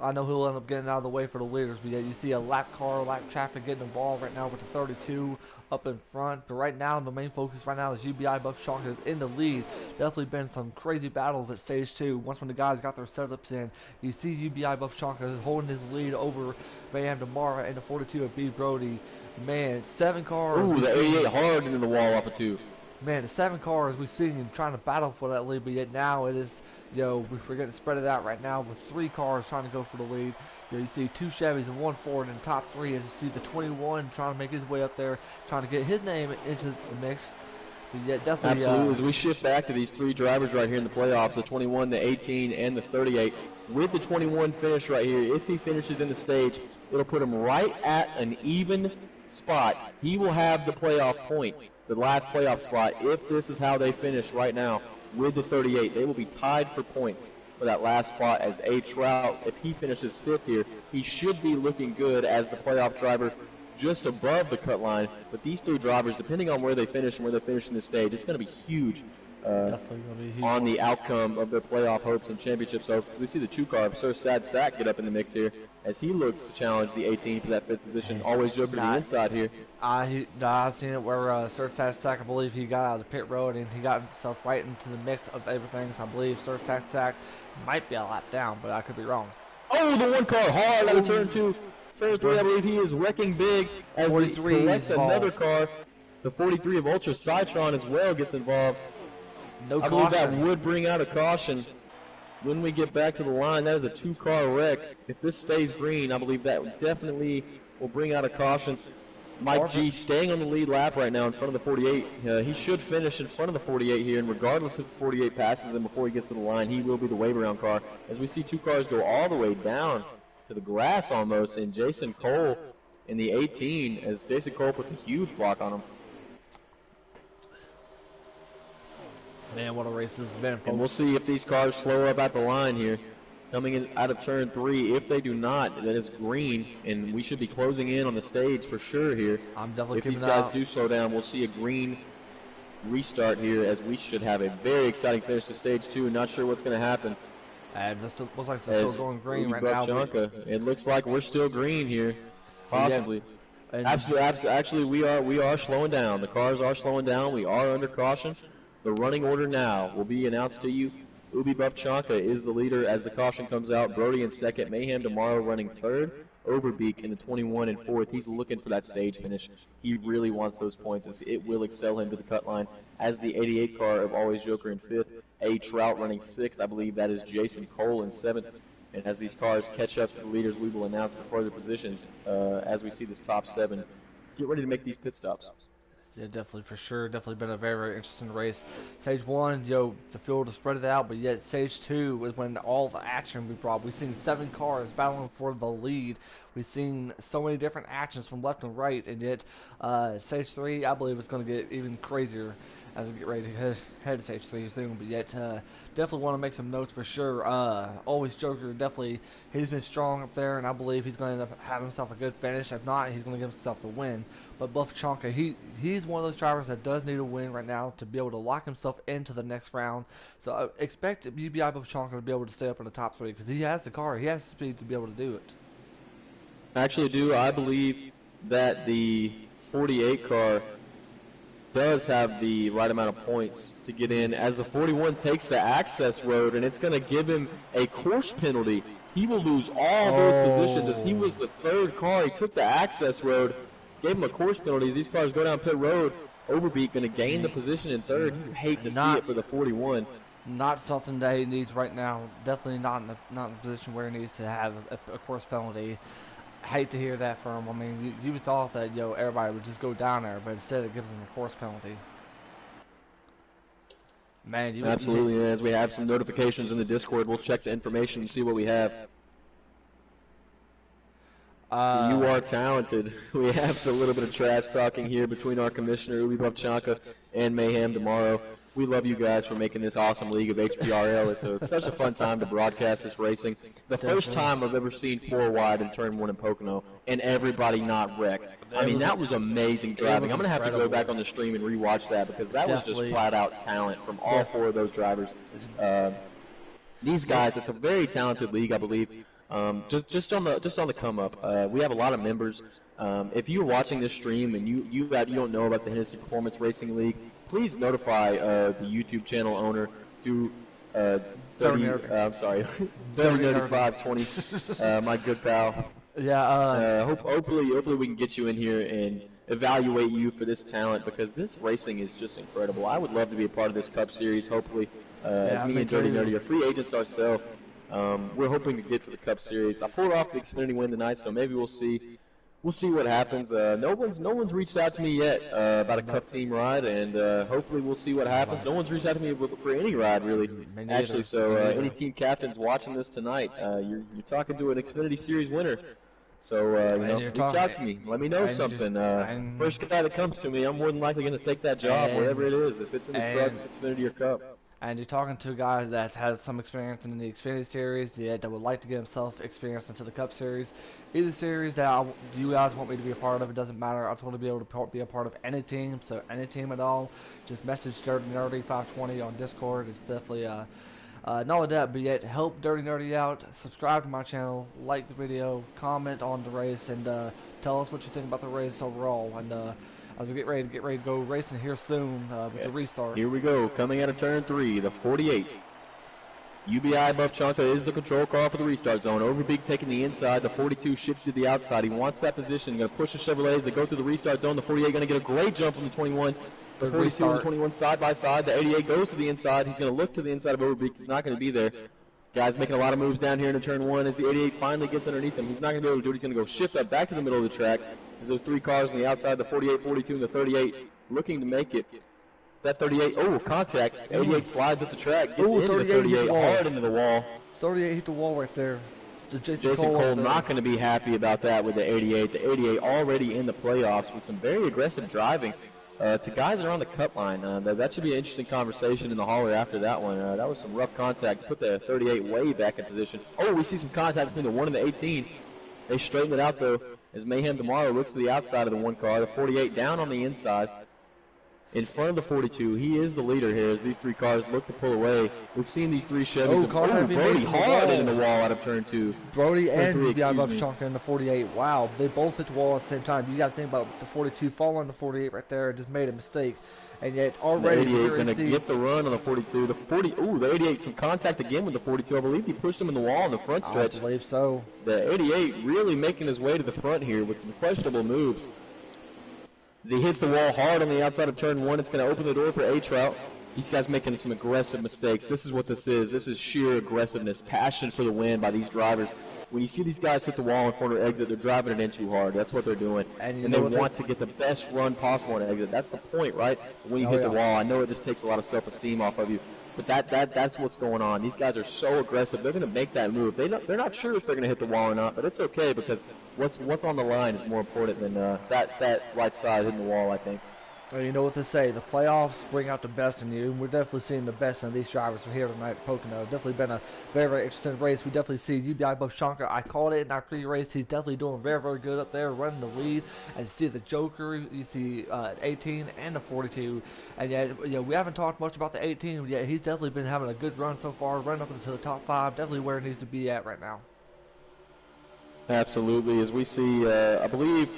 I know he'll end up getting out of the way for the leaders, but yeah, you see a lap car, lap traffic getting involved right now with the 32 up in front. But right now, the main focus right now is UBI Buckshot is in the lead. Definitely been some crazy battles at stage 2. Once when the guys got their setups in, you see UBI Buckshot is holding his lead over Mayhem Demara and the 42 of B Brody. Man, 7 cars. Ooh, the 88 hard into the wall off of 2. Man, the 7 cars we've seen him trying to battle for that lead, but yet now it is. We forget to spread it out right now with 3 cars trying to go for the lead. You see 2 Chevys and 1 Ford in the top 3 as you see the 21 trying to make his way up there, trying to get his name into the mix. But yet definitely. Absolutely. As we shift back to these 3 drivers right here in the playoffs, the 21, the 18, and the 38. With the 21 finish right here, if he finishes in the stage, it'll put him right at an even spot. He will have the playoff point, the last playoff spot, if this is how they finish right now. With the 38, they will be tied for points for that last spot as A Trout. If he finishes 5th here, he should be looking good as the playoff driver just above the cut line. But these 3 drivers, depending on where they finish and where they finish in this stage, it's going to be huge on the outcome of their playoff hopes and championship hopes. We see the 2 car of Sir Sad Sack get up in the mix here as he looks to challenge the 18 for that 5th position. Always Joker to the inside here. I've seen it where Sir Sad Sack, I believe he got out of the pit road and he got himself right into the mix of everything. So I believe Sir Sad Sack might be a lap down, but I could be wrong. Oh, the 1 car hard out of turn 2. Turn 3, I believe he is wrecking big as he collects another car. The 43 of Ultra Citron as well gets involved. No I believe that would bring out a caution when we get back to the line. That is a 2-car wreck. If this stays green, I believe that definitely will bring out a caution. Mike G staying on the lead lap right now in front of the 48. He should finish in front of the 48 here, and regardless if the 48 passes him before he gets to the line, he will be the wave around car. As we see 2 cars go all the way down to the grass almost, and Jason Cole in the 18, as Jason Cole puts a huge block on him. Man, what a race this has been, And we'll folks. see if these cars slow up at the line here. Coming in out of turn 3. If they do not, then it's green, and we should be closing in on the stage for sure here. I'm definitely If keeping these an guys eye. do slow down, we'll see a green restart here, as we should have a very exciting finish to stage 2. Not sure what's going to happen. And this looks like they're still As going green right now. Bubchanka, it looks like we're still green here, possibly. And Absolutely. Actually, we are slowing down. The cars are slowing down. We are under caution. The running order now will be announced to you. Ubi Bubchanka is the leader as the caution comes out. Brody in second. Mayhem tomorrow running third. Overbeek in the 21 and fourth. He's looking for that stage finish. He really wants those points, as it will excel him to the cut line. As the 88 car of Always Joker in fifth. A Trout running sixth. I believe that is Jason Cole in seventh. And as these cars catch up to the leaders, we will announce the further positions as we see this top 7. Get ready to make these pit stops. yeah, definitely, for sure. Definitely been a very, very interesting race. Stage 1, the field is spread it out, but yet stage 2 is when all the action we brought. We've seen 7 cars battling for the lead. We've seen so many different actions from left and right, and yet stage 3, I believe, is going to get even crazier as we get ready to head to stage 3 soon. But yet, definitely want to make some notes for sure. Always Joker, definitely, he's been strong up there, and I believe he's going to end up having himself a good finish. If not, he's going to give himself the win. But Bubchanka, he's one of those drivers that does need a win right now to be able to lock himself into the next round. So I expect UBI Bubchanka to be able to stay up in the top 3 because he has the car, he has the speed to be able to do it. Actually, I believe that the 48 car does have the right amount of points to get in, as the 41 takes the access road, and it's going to give him a course penalty. He will lose all those positions, as he was the 3rd car. He took the access road, gave him a course penalty. As these cars go down pit road, Overbeek going to gain the position in 3rd. You hate to see it for the 41. Not something that he needs right now. Definitely not in a position where he needs to have a course penalty. Hate to hear that from him. I mean, you thought that everybody would just go down there, but instead it gives him a course penalty. Man, Absolutely. And as we have some notifications in the Discord, we'll check the information and see what we have. You are talented. We have a little bit of trash talking here between our commissioner, Ubi Bubchanka, and Mayhem tomorrow. We love you guys for making this awesome league of HPRL. It's such a fun time to broadcast this racing. The first time I've ever seen 4 wide in turn 1 in Pocono, and everybody not wreck. I mean, that was amazing driving. I'm going to have to go back on the stream and rewatch that, because that was just flat-out talent from all 4 of those drivers. These guys, it's a very talented league, I believe. Just on the come up, we have a lot of members. If you're watching this stream and you don't know about the Hennessy Performance Racing League, please notify the YouTube channel owner through 303520, my good pal. Yeah. Hopefully we can get you in here and evaluate you for this talent, because this racing is just incredible. I would love to be a part of this Cup Series. Hopefully, as me and Dirty Nerdy are free agents ourselves. We're hoping to get to the Cup Series. I pulled off the Xfinity win tonight, so maybe we'll see. We'll see what happens. No one's reached out to me yet about a Cup team ride, and hopefully we'll see what happens. No one's reached out to me for any ride, really. Actually, so any team captains watching this tonight, you're talking to an Xfinity Series winner. So reach out to me. Let me know something. First guy that comes to me, I'm more than likely going to take that job, wherever it is. If it's in the trucks, Xfinity or Cup. And you're talking to a guy that has some experience in the Xfinity Series, that would like to get himself experience into the Cup Series. Either series that you guys want me to be a part of, it doesn't matter. I just want to be able to be a part of any team, so any team at all. Just message Dirty Nerdy 520 on Discord. It's definitely not only that, but yet help Dirty Nerdy out. Subscribe to my channel, like the video, comment on the race, and tell us what you think about the race overall. And as we get ready to go racing here soon with the restart. Here we go, coming out of turn 3, the 48. UBI Bubchanka is the control car for the restart zone. Overbeek taking the inside. The 42 shifts to the outside. He wants that position. Going to push the Chevrolets. They go through the restart zone. The 48 going to get a great jump from the 21. The 42 and the 21 side by side. The 88 goes to the inside. He's going to look to the inside of Overbeek. He's not going to be there. Guys making a lot of moves down here into turn 1 as the 88 finally gets underneath him. He's not going to be able to do it. He's going to go shift up back to the middle of the track. As those 3 cars on the outside, the 48, 42, and the 38 looking to make it. That 38, contact. 88 slides up the track, gets into the 38, hard into the wall. 38 hit the wall right there. Jason Cole not going to be happy about that with the 88. The 88 already in the playoffs with some very aggressive driving. to guys that are on the cut line. That should be an interesting conversation in the hauler after that one. That was some rough contact. Put the 38 way back in position. Oh, we see some contact between the 1 and the 18. They straightened it out, though, as Mayhem Tomorrow looks to the outside of the 1 car. The 48 down on the inside. In front of the 42, he is the leader here as these 3 cars look to pull away. We've seen these 3 Chevys. Brody hard into the wall out of turn 2. Brody and Chonka in the 48. Wow, they both hit the wall at the same time. You got to think about the 42 following the 48 right there. Just made a mistake. And yet already the 88 going to get the run on the 42. The 88, some contact again with the 42. I believe he pushed him in the wall in the front stretch. I believe so. The 88 really making his way to the front here with some questionable moves. As he hits the wall hard on the outside of turn 1, it's going to open the door for A-Trout. These guys making some aggressive mistakes. This is what this is. This is sheer aggressiveness, passion for the win by these drivers. When you see these guys hit the wall and corner exit, they're driving it in too hard. That's what they're doing. And they want to get the best run possible on exit. That's the point, right? When you hit the wall, I know it just takes a lot of self-esteem off of you. But that's what's going on. These guys are so aggressive. They're going to make that move. They're not sure if they're going to hit the wall or not, but it's okay because what's on the line is more important than that right side hitting the wall, I think. Well, you know what they say, the playoffs bring out the best in you, and we're definitely seeing the best in these drivers from here tonight at Pocono. Definitely been a very, very interesting race. We definitely see UBI Boshanka. I called it in our pre-race. He's definitely doing very, very good up there, running the lead. And you see the Joker, you see 18 and the 42. And yet, we haven't talked much about the 18, but yet he's definitely been having a good run so far, running up into the top 5, definitely where he needs to be at right now. Absolutely. As we see, I believe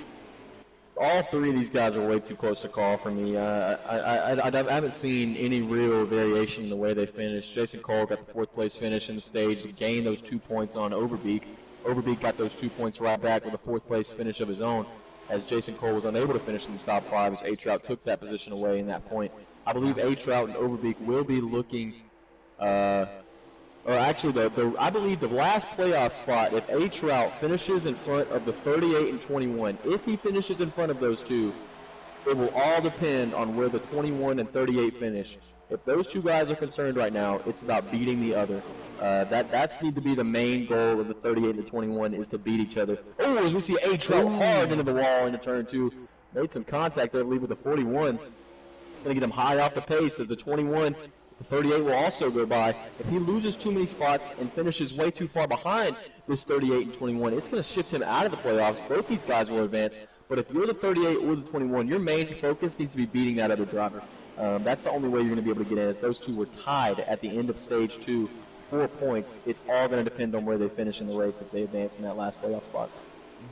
all 3 of these guys are way too close to call for me. I haven't seen any real variation in the way they finished. Jason Cole got the 4th place finish in the stage to gain those 2 points on Overbeek. Overbeek got those 2 points right back with a 4th place finish of his own, as Jason Cole was unable to finish in the top 5 as A-Trout took that position away in that point. I believe A-Trout and Overbeek will be looking I believe the last playoff spot, if A-Trout finishes in front of the 38 and 21, if he finishes in front of those 2, it will all depend on where the 21 and 38 finish. If those 2 guys are concerned right now, it's about beating the other. That's need to be the main goal of the 38 and the 21 is to beat each other. Oh, as we see A-Trout hard into the wall into turn 2, made some contact there, I believe, with the 41. It's going to get him high off the pace as the 21. The 38 will also go by. If he loses too many spots and finishes way too far behind this 38 and 21, it's going to shift him out of the playoffs. Both these guys will advance. But if you're the 38 or the 21, your main focus needs to be beating that other driver. That's the only way you're going to be able to get in. As those 2 were tied at the end of stage 2, 4 points. It's all going to depend on where they finish in the race if they advance in that last playoff spot.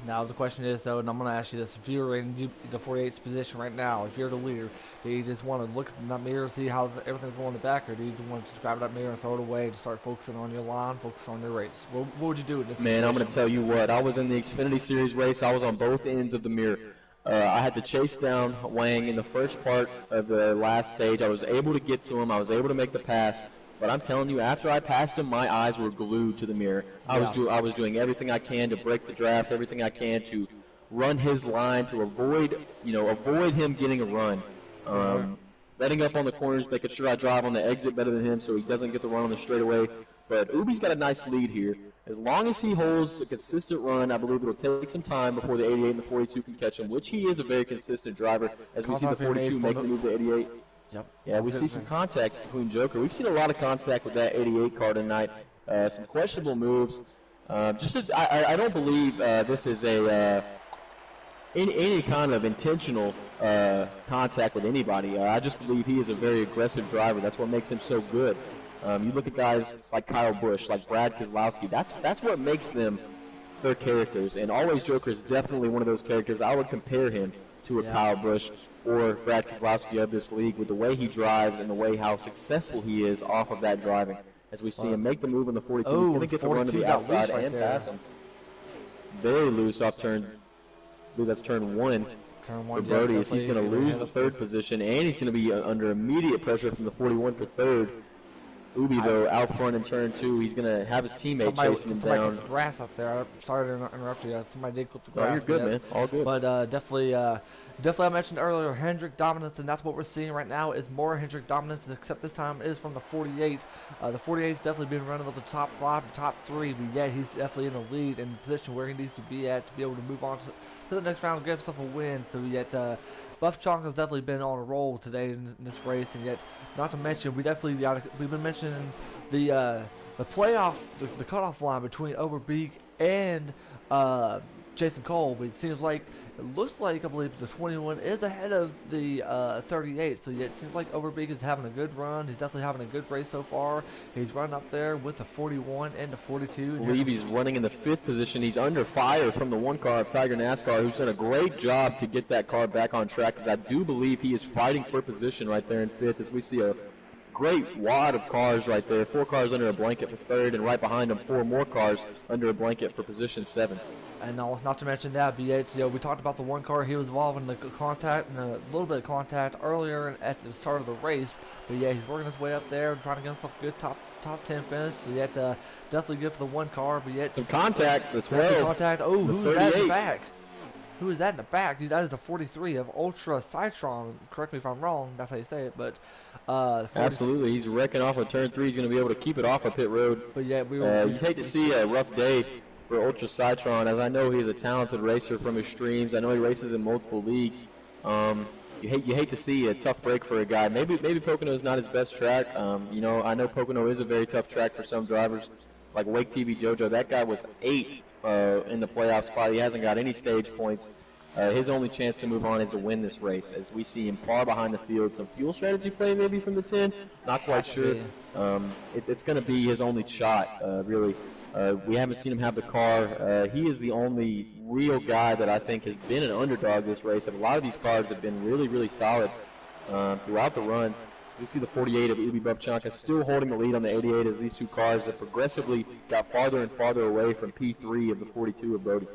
Now the question is, though, and I'm going to ask you this: if you're in the 48th position right now, if you're the leader, do you just want to look in that mirror, see how everything's going in the back, or do you want to just grab that mirror and throw it away to start focusing on your line, focus on your race? What would you do in this situation? Man, I'm going to tell you what. I was in the Xfinity Series race. I was on both ends of the mirror. I had to chase down Wang in the first part of the last stage. I was able to get to him. I was able to make the pass. But I'm telling you, after I passed him, my eyes were glued to the mirror. I was doing everything I can to break the draft, everything I can to run his line, to avoid him getting a run. Letting up on the corners, making sure I drive on the exit better than him so he doesn't get the run on the straightaway. But Ubi's got a nice lead here. As long as he holds a consistent run, I believe it'll take some time before the 88 and the 42 can catch him, which he is a very consistent driver. As we see the 42 make the move to 88. Yep. Yeah, we see some contact between Joker. We've seen a lot of contact with that 88 car tonight. Some questionable moves. I don't believe this is any kind of intentional contact with anybody. I just believe he is a very aggressive driver. That's what makes him so good. You look at guys like Kyle Busch, like Brad Keselowski. That's what makes them their characters. And Always Joker is definitely one of those characters. I would compare him to a Kyle Busch or Brad Keselowski of this league with the way he drives and the way how successful he is off of that driving. As we see him make the move on the 42, he's going to get the run to the outside and pass him. Very loose off turn. I believe that's turn 1 for Brody. As he's going to lose the 3rd position, and he's going to be under immediate pressure from the 41 for 3rd. Ubi, though, out front in turn 2. He's going to have his teammate chasing him down. Clipped the grass up there. I'm sorry to interrupt you. Somebody did clip the grass. No, you're good, man. All good. But definitely I mentioned earlier, Hendrick dominance, and that's what we're seeing right now is more Hendrick dominance, except this time it is from the 48. The 48's definitely been running up the top 5 to top 3, but yet he's definitely in the lead and position where he needs to be at to be able to move on to the next round, get himself a win. So yet Buff Chalk has definitely been on a roll today in this race, and yet not to mention we've been mentioning the playoff the cutoff line between Overbeek and Jason Cole, but it looks like I believe the 21 is ahead of the 38. So yeah, it seems like Overbeek is having a good run. He's definitely having a good race so far. He's running up there with the 41 and the 42. I believe he's running in the 5th position. He's under fire from the 1 car of Tiger NASCAR, who's done a great job to get that car back on track, because I do believe he is fighting for position right there in 5th, as we see a great wad of cars right there. 4 cars under a blanket for 3rd, and right behind them 4 more cars under a blanket for position 7. And not to mention that, but we talked about the 1 car. He was involved in the contact and a little bit of contact earlier at the start of the race. But yeah, he's working his way up there, trying to get himself a good top 10 finish. But yet, definitely good for the 1 car. But yet, some contact. The 12. Contact. Oh, who's that in the back? Who is that in the back? That is the 43 of Ultra Citron. Correct me if I'm wrong. That's how you say it. But absolutely, he's wrecking off on turn 3. He's going to be able to keep it off of pit road. But yeah, you hate to see a rough day for Ultra Citron, as I know he's a talented racer from his streams. I know he races in multiple leagues. You hate to see a tough break for a guy. Maybe Pocono is not his best track. I know Pocono is a very tough track for some drivers, like Wake TV JoJo. That guy was 8 in the playoff spot. He hasn't got any stage points. His only chance to move on is to win this race, as we see him far behind the field. Some fuel strategy play maybe from the 10. Not quite sure. It's going to be his only shot, really. We haven't seen him have the car. He is the only real guy that I think has been an underdog this race. And a lot of these cars have been really, really solid throughout the runs. We see the 48 of Ubi Bubchanka still holding the lead on the 88, as these 2 cars have progressively got farther and farther away from P3 of the 42 of Brody.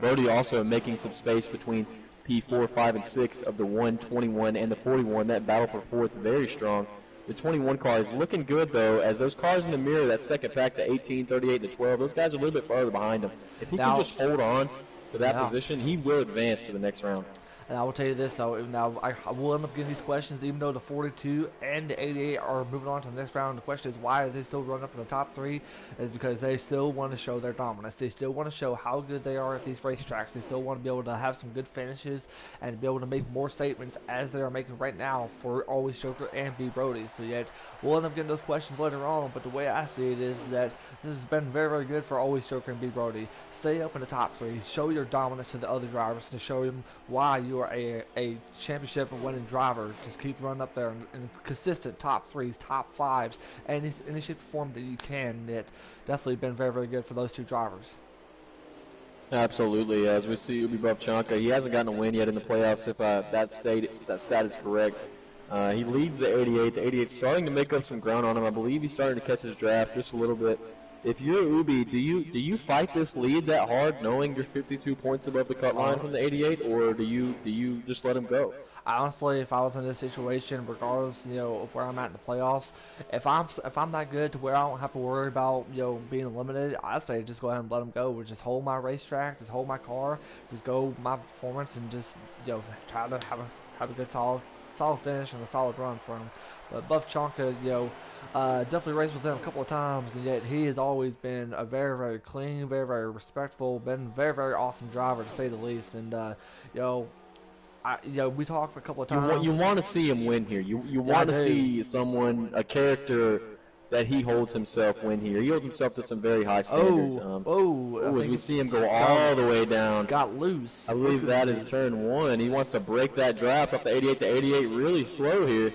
Brody also making some space between P4, 5, and 6 of the 121 and the 41. That battle for 4th very strong. The 21 car is looking good, though, as those cars in the mirror, that second pack, the 18, 38, and the 12, those guys are a little bit farther behind him. If he can just hold on to that position, he will advance to the next round. And I will tell you this, though, now I will end up getting these questions, even though the 42 and the 88 are moving on to the next round. The question is, why are they still running up in the top 3? Is because they still want to show their dominance. They still want to show how good they are at these racetracks. They still want to be able to have some good finishes and be able to make more statements, as they are making right now for Always Joker and B. Brody. So yet, we'll end up getting those questions later on, but the way I see it is that this has been very, very good for Always Joker and B. Brody. Stay up in the top 3. Show your dominance to the other drivers, to show them why you are a championship winning driver. Just keep running up there in consistent top 3s, top 5s, and any shape or form that you can. It definitely been very, very good for those 2 drivers. Absolutely. As we see Ubi Bubchanka, he hasn't gotten a win yet in the playoffs, if that stat is correct. He leads the 88. The 88 starting to make up some ground on him. I believe he's starting to catch his draft just a little bit. If you're Ubi, do you fight this lead that hard, knowing you're 52 points above the cut line from the 88, or do you just let him go? Honestly, if I was in this situation, regardless, of where I'm at in the playoffs, if I'm that good to where I don't have to worry about, being eliminated, I say just go ahead and let him go. Just hold my racetrack, just hold my car, just go my performance, and just try to have a good solid finish and a solid run for him. But Buff Chonka, definitely raced with him a couple of times, and yet he has always been a very, very clean, very, very respectful, been a very, very awesome driver, to say the least. And we talked a couple of times. You want to see him win here. You want to see a character that he holds himself win here. He holds himself to some very high standards. As we see him go all the way down. Got loose. I believe that is turn 1. He wants to break that draft up to 88. The 88 really slow here.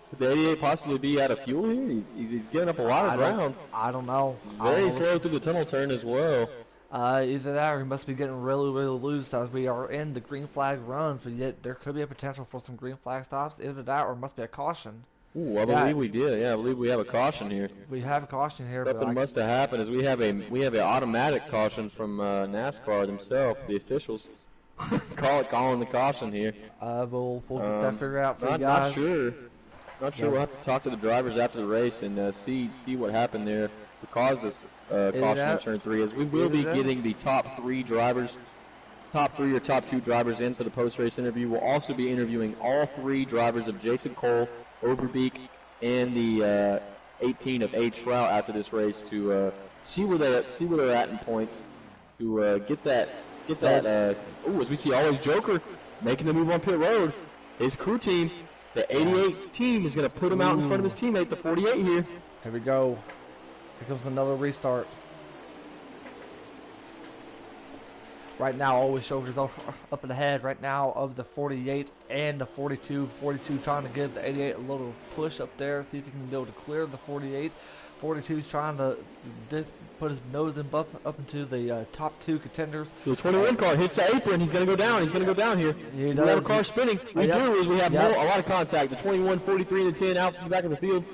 Could the 88 possibly be out of fuel here? He's giving up a lot of ground. I don't know. Very slow through the tunnel turn as well. Either that or he must be getting really, really loose as we are in the green flag runs, but yet there could be a potential for some green flag stops. Either that or it must be a caution. Ooh, I believe we did. Yeah, I believe we have a caution here. We have a caution here. Something must have happened, as we have an automatic caution from NASCAR themselves, the officials. calling the caution here. We'll get that figured out for you guys. Not sure. Not sure. We'll have to talk to the drivers after the race and see what happened there to cause this caution in turn 3. As we will be getting the top 3 drivers, top 3 or top 2 drivers in for the post-race interview. We'll also be interviewing all 3 drivers of Jason Cole, Overbeek, and the 18 of A. Trout after this race to see where they're at in points, to get that Get that. As we see always Joker making the move on pit road. His crew team, the 88 team, is going to put him out in front of his teammate, the 48 here. Here we go. Here comes another restart. Right now, always shoulders up and ahead right now of the 48 and the 42. 42 trying to give the 88 a little push up there, see if he can be able to clear the 48. 42 is trying to put his nose and buff up into the top two contenders. The 21 car hits the apron. He's going to go down. He's going to go down here. We have a car spinning. We have a lot of contact. The 21, 43, and the 10 out to the back of the field.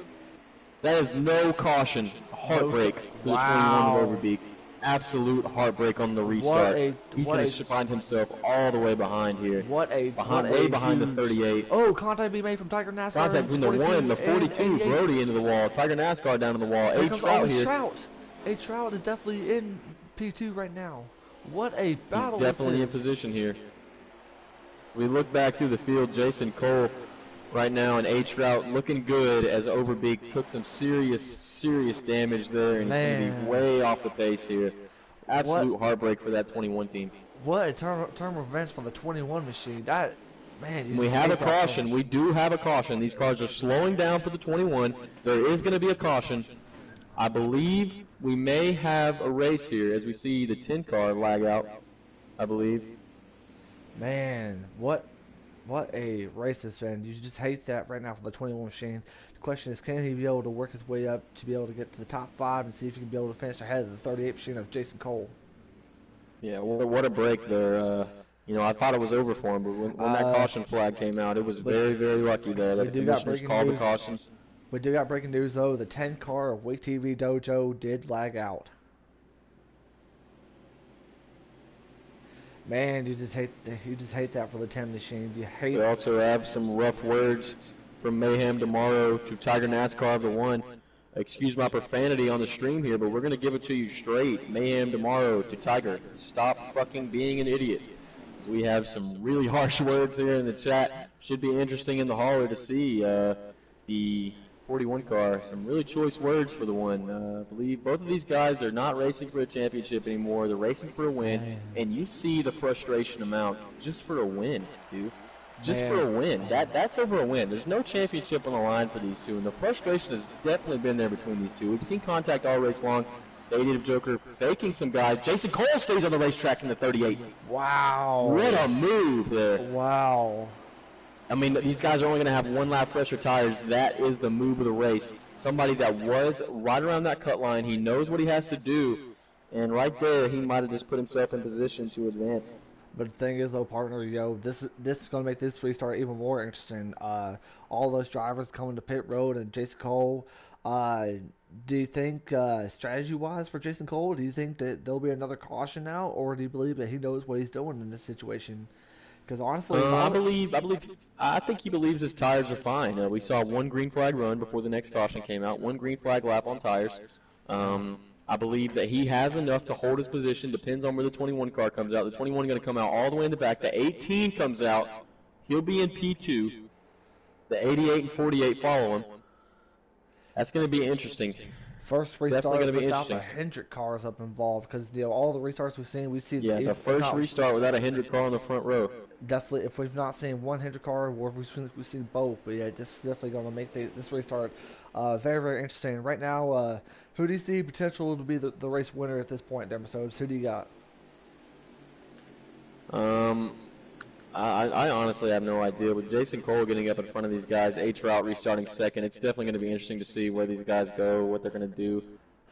That is no caution. Heartbreak for the 21 of Overbeek. Absolute heartbreak on the restart. He's going to find himself all the way behind here. Way behind the 38. Oh, contact be made from Tiger NASCAR. Contact between the 1, the 42, Brody into the wall. Tiger NASCAR down to the wall. A-Trout here. A-Trout is definitely in P2 right now. What a battle. He's definitely in position here. We look back through the field. Jason Cole right now and A-Trout looking good as Overbeek took some serious damage there, and he's going to be way off the pace here. Absolute heartbreak for that 21 team. What a turn of events for the 21 machine. That, man. We have a caution. We do have a caution. These cars are slowing down for the 21. There is going to be a caution. I believe we may have a race here as we see the 10 car lag out, I believe. Man, what a race this been. You just hate that right now for the 21 machine. The question is, can he be able to work his way up to be able to get to the top 5 and see if he can be able to finish ahead of the 38 machine of Jason Cole? Yeah, what a break there. I thought it was over for him, but when that caution flag came out, it was very, very lucky there that the commissioners called the caution. We do got breaking news, though. The 10 car of Wake TV Dojo did lag out. Man, you just hate that for the 10 machine. We also have some rough words from Mayhem tomorrow to Tiger NASCAR of the 1. Excuse my profanity on the stream here, but we're going to give it to you straight. Mayhem tomorrow to Tiger. Stop fucking being an idiot. We have some really harsh words here in the chat. Should be interesting in the hauler to see the 41 car. Some really choice words for the 1. I believe both of these guys are not racing for a championship anymore. They're racing for a win, and you see the frustration amount just for a win, dude. Just for a win. That's over a win. There's no championship on the line for these two, and the frustration has definitely been there between these two. We've seen contact all race long. The 88 of Joker faking some guys. Jason Cole stays on the racetrack in the 38. Wow. What a move there. Wow. I mean, these guys are only going to have one lap fresher tires. That is the move of the race. Somebody that was right around that cut line. He knows what he has to do. And right there, he might have just put himself in position to advance. But the thing is, though, partner, this is going to make this restart even more interesting. All those drivers coming to pit road and Jason Cole. Do you think, strategy-wise for Jason Cole, do you think that there'll be another caution now, or do you believe that he knows what he's doing in this situation? Because honestly, I think he believes his tires are fine. We saw one green flag run before the next caution came out. One green flag lap on tires. I believe that he has enough to hold his position. Depends on where the 21 car comes out. The 21 is going to come out all the way in the back. The 18 comes out. He'll be in P2. The 88 and 48 follow him. That's going to be interesting. First restart without the Hendrick cars up involved, because all the restarts we've seen, the first restart without a Hendrick car on the front row. Definitely, if we've not seen one Hendrick car, or if we've seen both, but yeah, this is definitely going to make this restart very, very interesting. Right now, who do you see potential to be the race winner at this point in the episodes? Who do you got? I honestly have no idea. With Jason Cole getting up in front of these guys, A-Trout restarting second, it's definitely going to be interesting to see where these guys go, what they're going to do.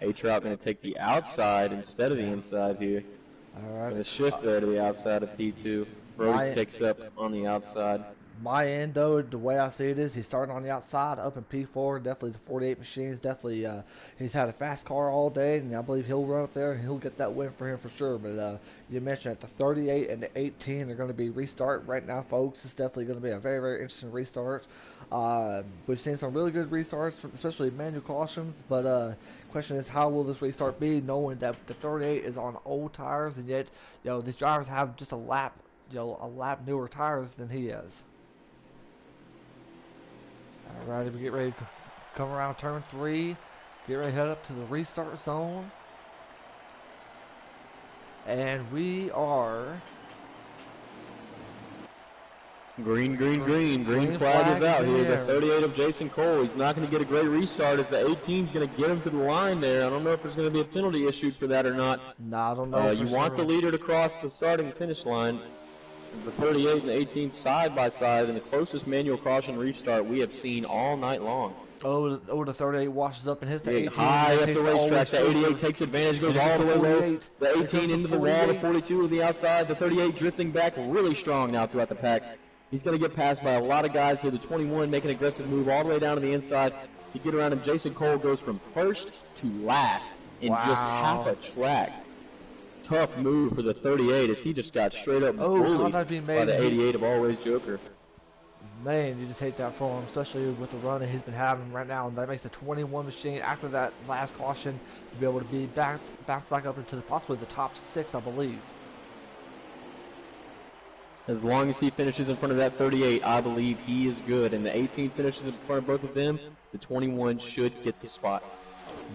A-Trout going to take the outside instead of the inside here. All right. Going to shift there to the outside of P2. Brody takes up on the outside. My end, though, the way I see it is he's starting on the outside, up in P4. Definitely the 48 machines. Definitely, he's had a fast car all day, and I believe he'll run up there and he'll get that win for him for sure. But you mentioned that the 38 and the 18 are going to be restart right now, folks. It's definitely going to be a very, very interesting restart. We've seen some really good restarts, especially manual cautions. But question is, how will this restart be, knowing that the 38 is on old tires, and yet these drivers have just a lap newer tires than he is. Alright, we get ready to come around turn 3. Get ready to head up to the restart zone. And we are... Green Green flag is flag is out in here. the The air. 38 of Jason Cole. He's not going to get a great restart as the 18 is going to get him to the line there. I don't know if there's going to be a penalty issued for that or not. Nah, I don't know for You want the sure. leader to cross the starting finish line. The 38 and the 18 side by side in the closest manual caution restart we have seen all night long. Oh, the 38 washes up and hits the 18. High up the racetrack. The 88 Joker. takes advantage, goes And here all the comes way the low. 48. The Here 18 comes into the the wall. The 48. 42 to the outside. The 38 drifting back really strong now throughout the pack. He's going to get passed by a lot of guys here. The 21 making an aggressive move all the way down to the inside to get around him. Jason Cole goes from first to last in just half a track. Tough move for the 38 as he just got straight up bullied by the 88 of Always Joker. Man, you just hate that for him, especially with the run that he's been having right now. And that makes the 21 machine, after that last caution, to be able to be back up into possibly the top 6, I believe. As long as he finishes in front of that 38, I believe he is good. And the 18 finishes in front of both of them, the 21 should get the spot.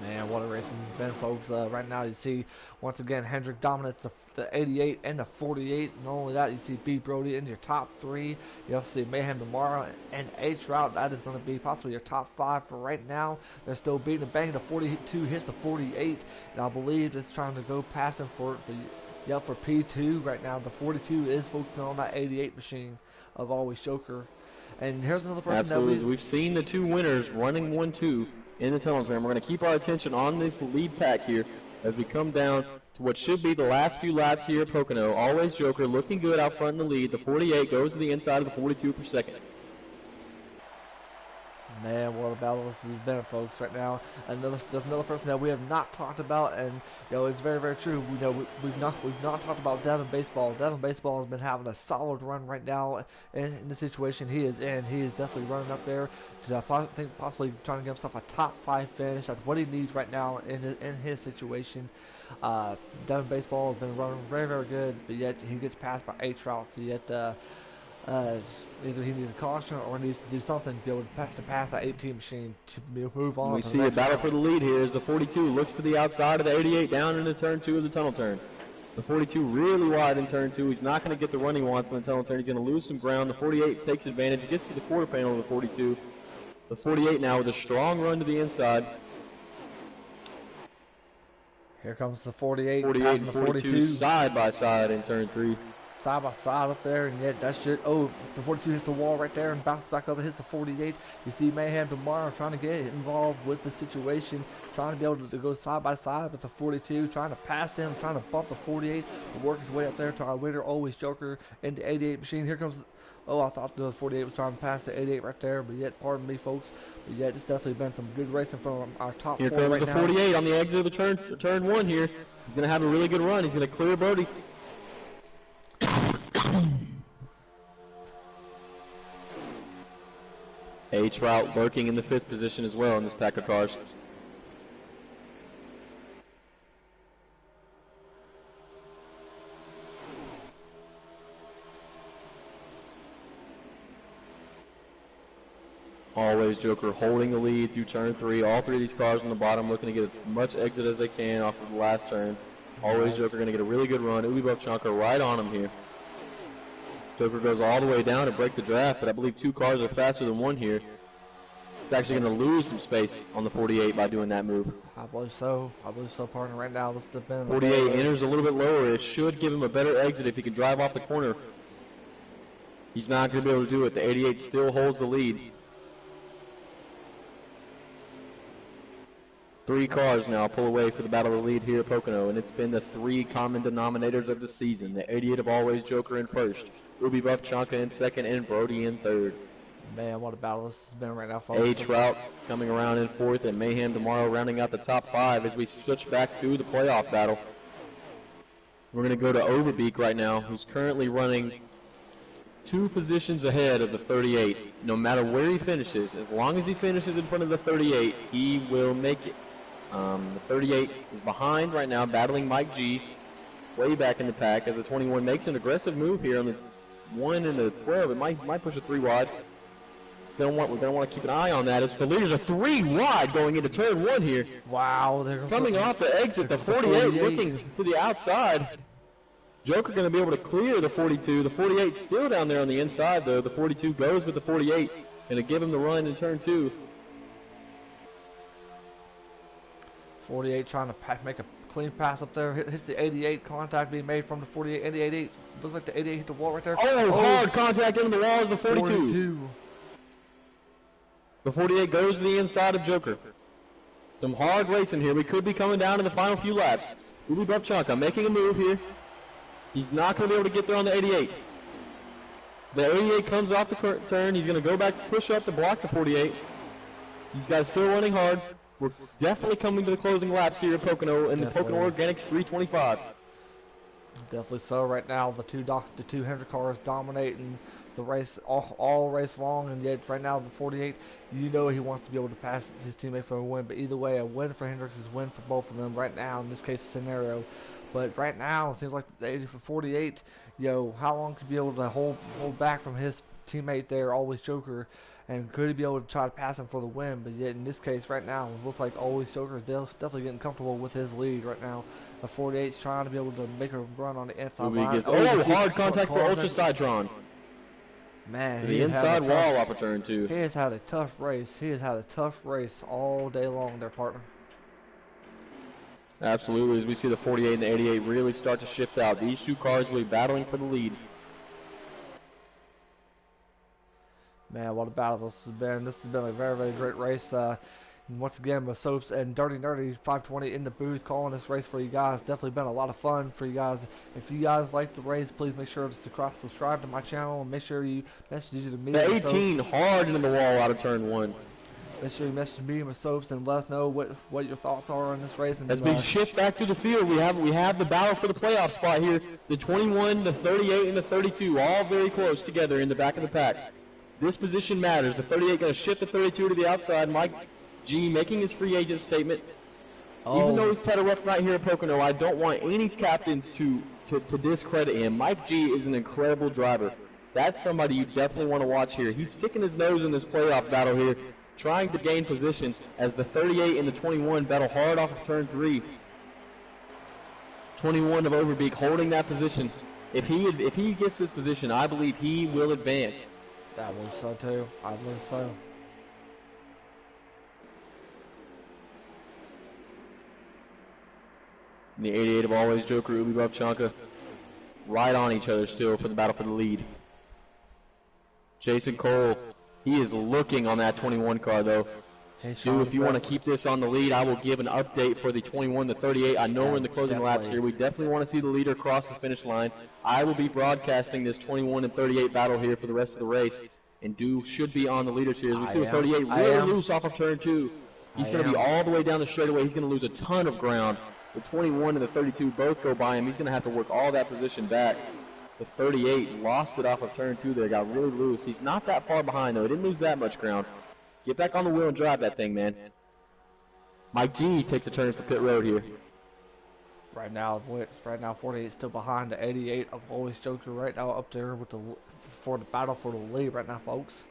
Man, what a race this has been, folks. Right now, you see, once again, Hendrick dominates the 88 and the 48. Not only that, you see B. Brody in your top 3. You also see Mayhem tomorrow and H-Route. That is going to be possibly your top 5 for right now. They're still beating and banging. The 42 hits the 48, and I believe it's trying to go past him for for P2 right now. The 42 is focusing on that 88 machine of Always Joker. And here's another person that we've seen the 2 winners running 1-2 in the tunnels, man. We're going to keep our attention on this lead pack here as we come down to what should be the last few laps here at Pocono. Always Joker looking good out front in the lead. The 48 goes to the inside of the 42 for second. Man, what a battle this has been, folks, right now. And there's another person that we have not talked about, and it's very, very true. We've not talked about Devin Baseball. Devin Baseball has been having a solid run right now in the situation he is in. He is definitely running up there to possibly trying to get himself a top 5 finish. That's what he needs right now in his situation. Devin Baseball has been running very, very good, but yet he gets passed by H-Route, so yet either he needs a caution or needs to do something to be able to pass that 18 machine to move on. We see a battle for the lead here as the 42 looks to the outside of the 88 down into turn 2 of the tunnel turn. The 42 really wide in turn 2. He's not going to get the run he wants in the tunnel turn. He's going to lose some ground. The 48 takes advantage, gets to the quarter panel of the 42. The 48 now with a strong run to the inside. Here comes the 48. 48 and the 42 side by side in turn 3. Side by side up there, and yet that's just, the 42 hits the wall right there and bounces back up and hits the 48. You see Mayhem tomorrow trying to get involved with the situation, trying to be able to go side by side with the 42, trying to pass him, trying to bump the 48, and work his way up there to our winner, Always Joker, in the 88 machine. Here comes, I thought the 48 was trying to pass the 88 right there, but yet, pardon me, folks, but yet it's definitely been some good racing from our top 4 right now. Here comes the 48 on the exit of the turn 1 here. He's going to have a really good run. He's going to clear Brody. H-Route lurking in the 5th position as well in this pack of cars. Always Joker holding the lead through turn 3. All 3 of these cars on the bottom looking to get as much exit as they can off of the last turn. Always Joker going to get a really good run. Ubi Buffchanka right on him here. Joker goes all the way down to break the draft, but I believe 2 cars are faster than 1 here. It's actually going to lose some space on the 48 by doing that move. I believe so, partner. Right now, this has been 48 enters a little bit lower. It should give him a better exit if he can drive off the corner. He's not going to be able to do it. The 88 still holds the lead. 3 cars now pull away for the battle of the lead here at Pocono, and it's been the 3 common denominators of the season. The 88 of Always Joker in first, Ubi Buffchanka in second, and Brody in third. Man, what a battle this has been right now, folks. H-Route coming around in 4th, and Mayhem tomorrow rounding out the top 5 as we switch back through the playoff battle. We're going to go to Overbeek right now, who's currently running 2 positions ahead of the 38. No matter where he finishes, as long as he finishes in front of the 38, he will make it. The 38 is behind right now, battling Mike G, way back in the pack, as the 21 makes an aggressive move here on the 1 and the 12. It might push a 3 wide. We're going to want to keep an eye on that as the leaders are 3 wide going into turn 1 here. Wow. Coming off the exit, the 48 looking to the outside. Joker going to be able to clear the 42. The 48 still down there on the inside, though. The 42 goes with the 48, and to give him the run in turn 2. 48 trying to make a clean pass up there. Hits the 88. Contact being made from the 48 and the 88. Looks like the 88 hit the wall right there. Oh, hard contact into the wall is the 42. 42. The 48 goes to the inside of Joker. Some hard racing here. We could be coming down to the final few laps. Ubi Bubchanka making a move here. He's not going to be able to get there on the 88. The 88 comes off the turn. He's going to go back, push up to block the 48. These guys still running hard. We're definitely coming to the closing laps here at Pocono in the Pocono Organics 325. Definitely so. Right now, the two Hendrick cars dominating the race all race long, and yet right now the 48, you know he wants to be able to pass his teammate for a win. But either way, a win for Hendricks is a win for both of them right now in this case scenario. But right now, it seems like the 80 for 48, how long could he be able to hold back from his teammate there, always Joker, and could he be able to try to pass him for the win? But yet in this case right now, it looks like always Joker is definitely getting comfortable with his lead right now. The 48's trying to be able to make a run on the inside line. Hard contact for Ultra Sidetron. Man, the inside wall off of turn 2. He has had a tough race. He has had a tough race all day long there, partner. Absolutely, as we see the 48 and the 88 really start to shift out. These two cars will be battling for the lead. Man, what a battle this has been. This has been a very, very great race. Once again, with Soaps and Dirty Nerdy 520 in the booth calling this race for you guys. Definitely been a lot of fun for you guys. If you guys like the race, please make sure to subscribe to my channel and make sure you message to me. The 18 hard into the wall out of turn 1. Make sure you message me and my Soaps and let us know what your thoughts are on this race. And, as we shift back to the field, we have the battle for the playoff spot here. The 21, the 38, and the 32, all very close together in the back of the pack. This position matters. The 38 going to shift the 32 to the outside. Mike G making his free agent statement. Even though he's had a rough night here at Pocono, I don't want any captains to discredit him. Mike G is an incredible driver. That's somebody you definitely want to watch here. He's sticking his nose in this playoff battle here, trying to gain position as the 38 and the 21 battle hard off of turn 3. 21 of Overbeek holding that position. If he gets this position, I believe he will advance. I believe so too. I believe so. And the 88 of always Joker, Ubi Bubchanka, right on each other still for the battle for the lead. Jason Cole, he is looking on that 21 car though. Stu, if you want to keep this on the lead, I will give an update for the 21 to 38. I know we're in the closing laps here. We definitely want to see the leader cross the finish line. I will be broadcasting this 21 and 38 battle here for the rest of the race. And should be on the leaders here. As we see the 38 really loose off of turn 2. He's going to be all the way down the straightaway. He's going to lose a ton of ground. The 21 and the 32 both go by him. He's going to have to work all that position back. The 38 lost it off of turn 2 there. Got really loose. He's not that far behind, though. He didn't lose that much ground. Get back on the wheel and drive that thing, man. Mike G takes a turn for pit road here. Right now 48 is still behind the 88 of always Joker. Right now up there with for the battle for the lead right now, folks.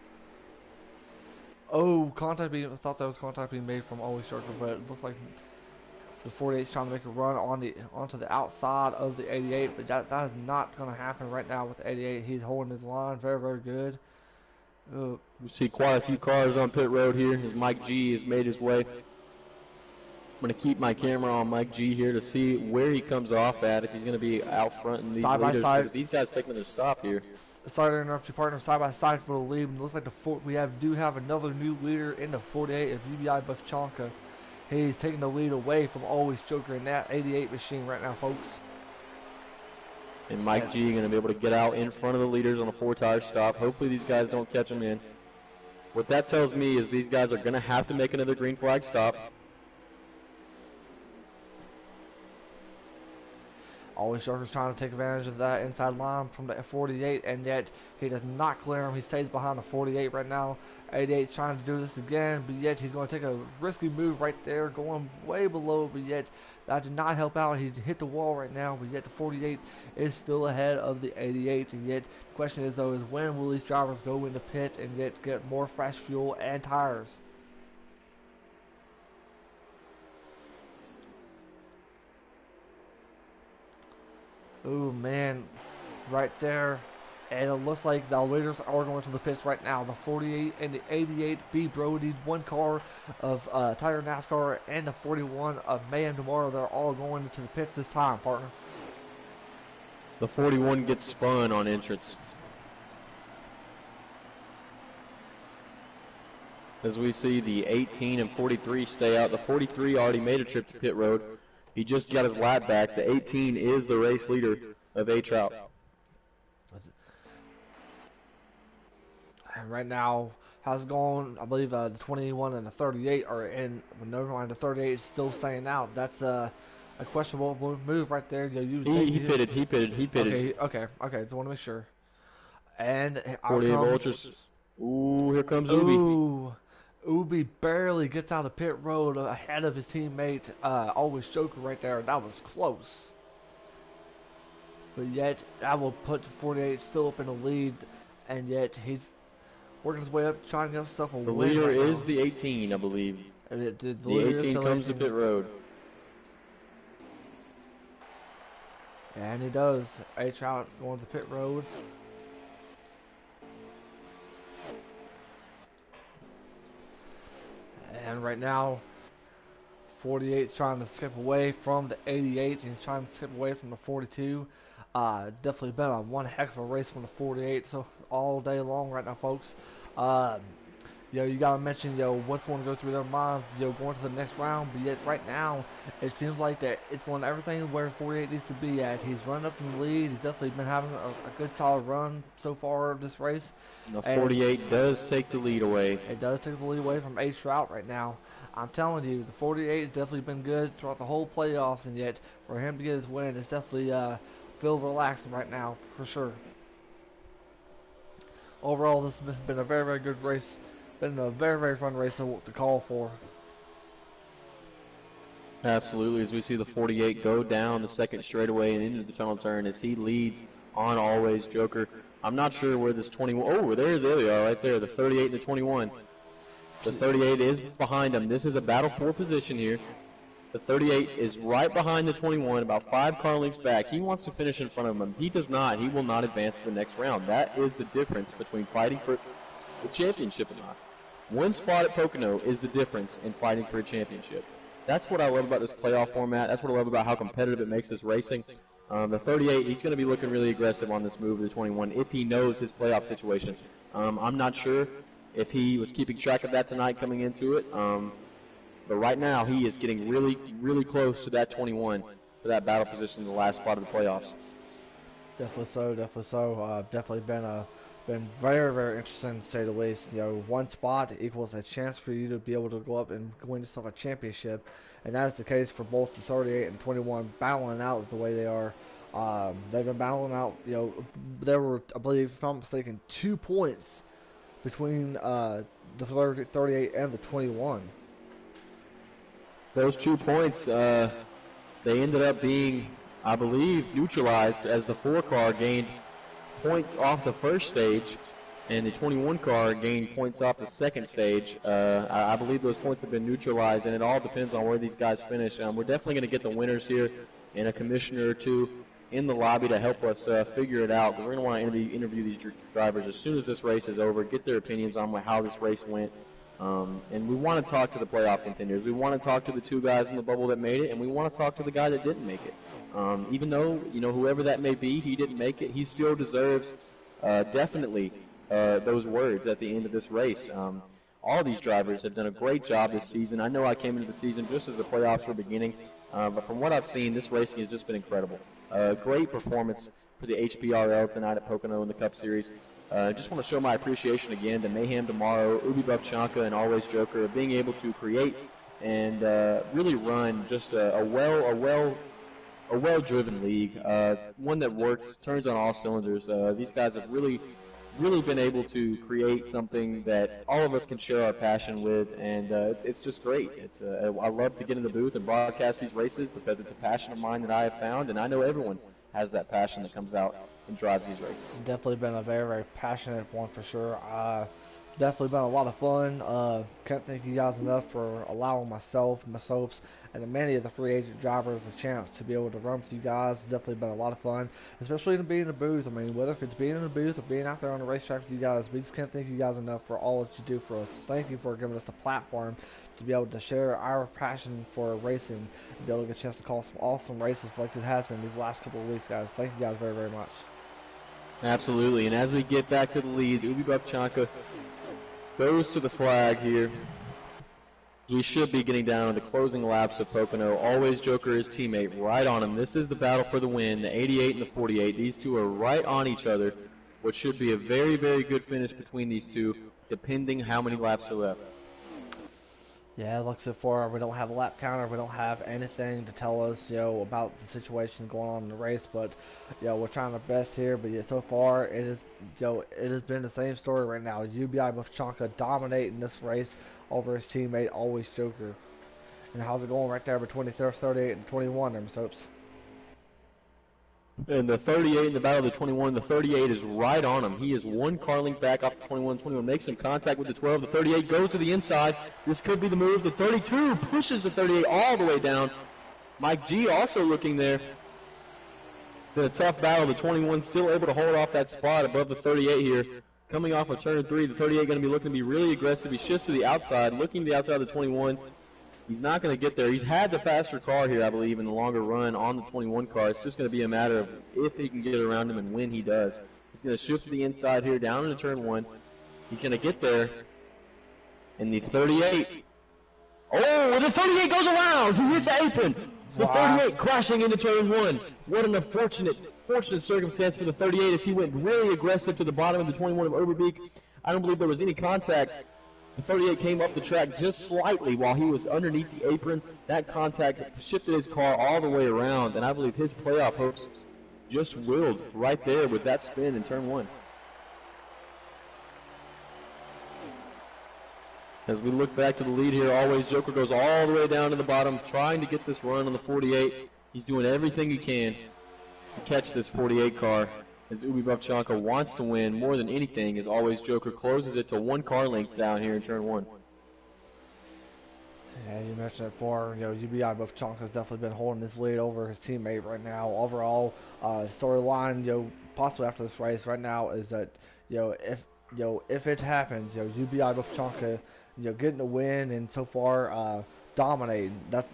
Oh, I thought that was contact being made from always Joker, but it looks like the 48 is trying to make a run onto the outside of the 88, but that is not going to happen right now with the 88. He's holding his line very, very good. We see quite a few cars on pit road here as Mike G has made his way. I'm going to keep my camera on Mike G here to see where he comes off at, if he's going to be out front in these leaders. By side. These guys taking their stop here. Sorry to interrupt you, partner. Side by side for the lead. It looks like we do have another new leader in the 48 of UBI Bufchanka. He's taking the lead away from always Joker in that 88 machine right now, folks. And Mike G going to be able to get out in front of the leaders on a 4-tire stop. Hopefully these guys don't catch him in. What that tells me is these guys are going to have to make another green flag stop. Always Joker's trying to take advantage of that inside line from the 48, and yet he does not clear him. He stays behind the 48 right now. 88 is trying to do this again, but yet he's going to take a risky move right there, going way below, but yet that did not help out. He hit the wall right now, but yet the 48 is still ahead of the 88, and yet the question is, though, is when will these drivers go in the pit and get more fresh fuel and tires? Ooh, man, right there. And it looks like the leaders are going to the pits right now. The 48 and the 88 B Brody, one car of Tiger NASCAR, and the 41 of Mayhem Tomorrow. They're all going into the pits this time, partner. The 41 gets spun on entrance. As we see the 18 and 43 stay out. The 43 already made a trip to pit road. He just got his lap back. The 18 is the race leader of A Trout. And right now, how's it going? I believe the 21 and the 38 are in. Never mind, the 38 is still staying out. That's a questionable move right there. He pitted. Okay, okay. Just want to make sure. And out 48 comes. Vultures. Ooh, here comes Ubi. Ooh, Ubi barely gets out of pit road ahead of his teammate. Always Joker right there. That was close. But yet, that will put 48 still up in the lead. And yet, he's working his way up, trying to get himself a win. The leader right is now. the 18, I believe. The The 18 comes to pit road. And he does. A-Trout is going to pit road. And right now, 48 is trying to skip away from the 88. He's trying to skip away from the 42. Definitely been on one heck of a race from the 48 so all day long right now, folks. You gotta mention, what's going to go through their minds, going to the next round. But yet, right now, it seems like that it's going everything where 48 needs to be at. He's run up in the lead. He's definitely been having a good, solid run so far this race. The 48 does take the lead away. It does take the lead away from A Trout right now. I'm telling you, the 48 has definitely been good throughout the whole playoffs, and yet for him to get his win, it's definitely feel relaxing right now for sure. Overall, this has been a very, very good race. Been a very, very fun race to call for. Absolutely, as we see the 48 go down the second straightaway and into the tunnel turn as he leads on Always Joker. I'm not sure where this 21. Oh, there they are, right there. The 38 and the 21. The 38 is behind him. This is a battle for position here. The 38 is right behind the 21, about 5 car lengths back. He wants to finish in front of him. He does not. He will not advance to the next round. That is the difference between fighting for the championship or not. One spot at Pocono is the difference in fighting for a championship. That's what I love about this playoff format. That's what I love about how competitive it makes this racing. The 38, he's going to be looking really aggressive on this move of the 21 if he knows his playoff situation. I'm not sure if he was keeping track of that tonight coming into it. But right now, he is getting really, really close to that 21 for that battle position in the last spot of the playoffs. Definitely so, definitely so. Definitely been very, very interesting to say the least. One spot equals a chance for you to be able to go up and win yourself a championship, and that is the case for both the 38 and 21 battling out the way they are. They've been battling out. There were, I believe, if I'm not mistaken, 2 points between the 38 and the 21. Those 2 points, they ended up being, I believe, neutralized as the 4 car gained points off the first stage, and the 21 car gained points off the second stage. I believe those points have been neutralized, and it all depends on where these guys finish. We're definitely going to get the winners here and a commissioner or two in the lobby to help us figure it out. But we're going to want to interview these drivers as soon as this race is over, get their opinions on how this race went. And we want to talk to the playoff contenders. We want to talk to the 2 guys in the bubble that made it, and we want to talk to the guy that didn't make it. Even though, whoever that may be, he didn't make it, he still deserves definitely those words at the end of this race. All these drivers have done a great job this season. I know I came into the season just as the playoffs were beginning, but from what I've seen, this racing has just been incredible. Great performance for the HPRL tonight at Pocono in the Cup Series. Just want to show my appreciation again to Mayhem Tomorrow, Ubi Bubchanka, and Always Joker of being able to create and really run just a well-driven league, one that works, turns on all cylinders. These guys have really been able to create something that all of us can share our passion with, and it's just great. I love to get in the booth and broadcast these races because it's a passion of mine that I have found, and I know everyone has that passion that comes out and drives these races. It's definitely been a very, very passionate one for sure. Definitely been a lot of fun. Can't thank you guys enough for allowing myself, my soaps, and many of the free agent drivers a chance to be able to run with you guys. Definitely been a lot of fun, especially to be in the booth. I mean, whether if it's being in the booth or being out there on the racetrack with you guys, we just can't thank you guys enough for all that you do for us. Thank you for giving us the platform to be able to share our passion for racing and be able to get a chance to call some awesome races like it has been these last couple of weeks, guys. Thank you guys very, very much. Absolutely. And as we get back to the lead, Ubi Babchanka goes to the flag here. We should be getting down to the closing laps of Pocono. Always Joker, his teammate, right on him. This is the battle for the win, the 88 and the 48. These two are right on each other, which should be a very, very good finish between these two, depending how many laps are left. Yeah, like I said before, we don't have a lap counter. We don't have anything to tell us, about the situation going on in the race. But, we're trying our best here. But yeah, so far, it has been the same story right now. UBI Bufchanka dominating this race over his teammate, Always Joker. And how's it going right there between the 38 and 21, there, Miss Hopes? And the 38 in the battle of the 21, the 38 is right on him. He is one car length back off the 21. 21 makes some contact with the 12. The 38 goes to the inside. This could be the move. The 32 pushes the 38 all the way down. Mike G also looking there. Been a tough battle. The 21 still able to hold off that spot above the 38 here. Coming off of turn 3, the 38 going to be looking to be really aggressive. He shifts to the outside, looking to the outside of the 21. He's not going to get there. He's had the faster car here, I believe, in the longer run on the 21 car. It's just going to be a matter of if he can get around him and when he does. He's going to shift to the inside here, down into turn 1. He's going to get there. And the 38. Oh, the 38 goes around. He hits the apron. The 38 crashing into turn 1. What an unfortunate circumstance for the 38 as he went really aggressive to the bottom of the 21 of Overbeek. I don't believe there was any contact. The 38 came up the track just slightly while he was underneath the apron. That contact shifted his car all the way around, and I believe his playoff hopes just willed right there with that spin in turn 1. As we look back to the lead here, Always Joker goes all the way down to the bottom, trying to get this run on the 48. He's doing everything he can to catch this 48 car. As Ubi Babchanka wants to win more than anything, as Always Joker closes it to one car length down here in turn 1. Yeah, you mentioned it before. UBI Babchanka has definitely been holding his lead over his teammate right now. Overall, storyline, possibly after this race right now is that, if it happens, UBI Babchanka, getting the win and so far dominating. That's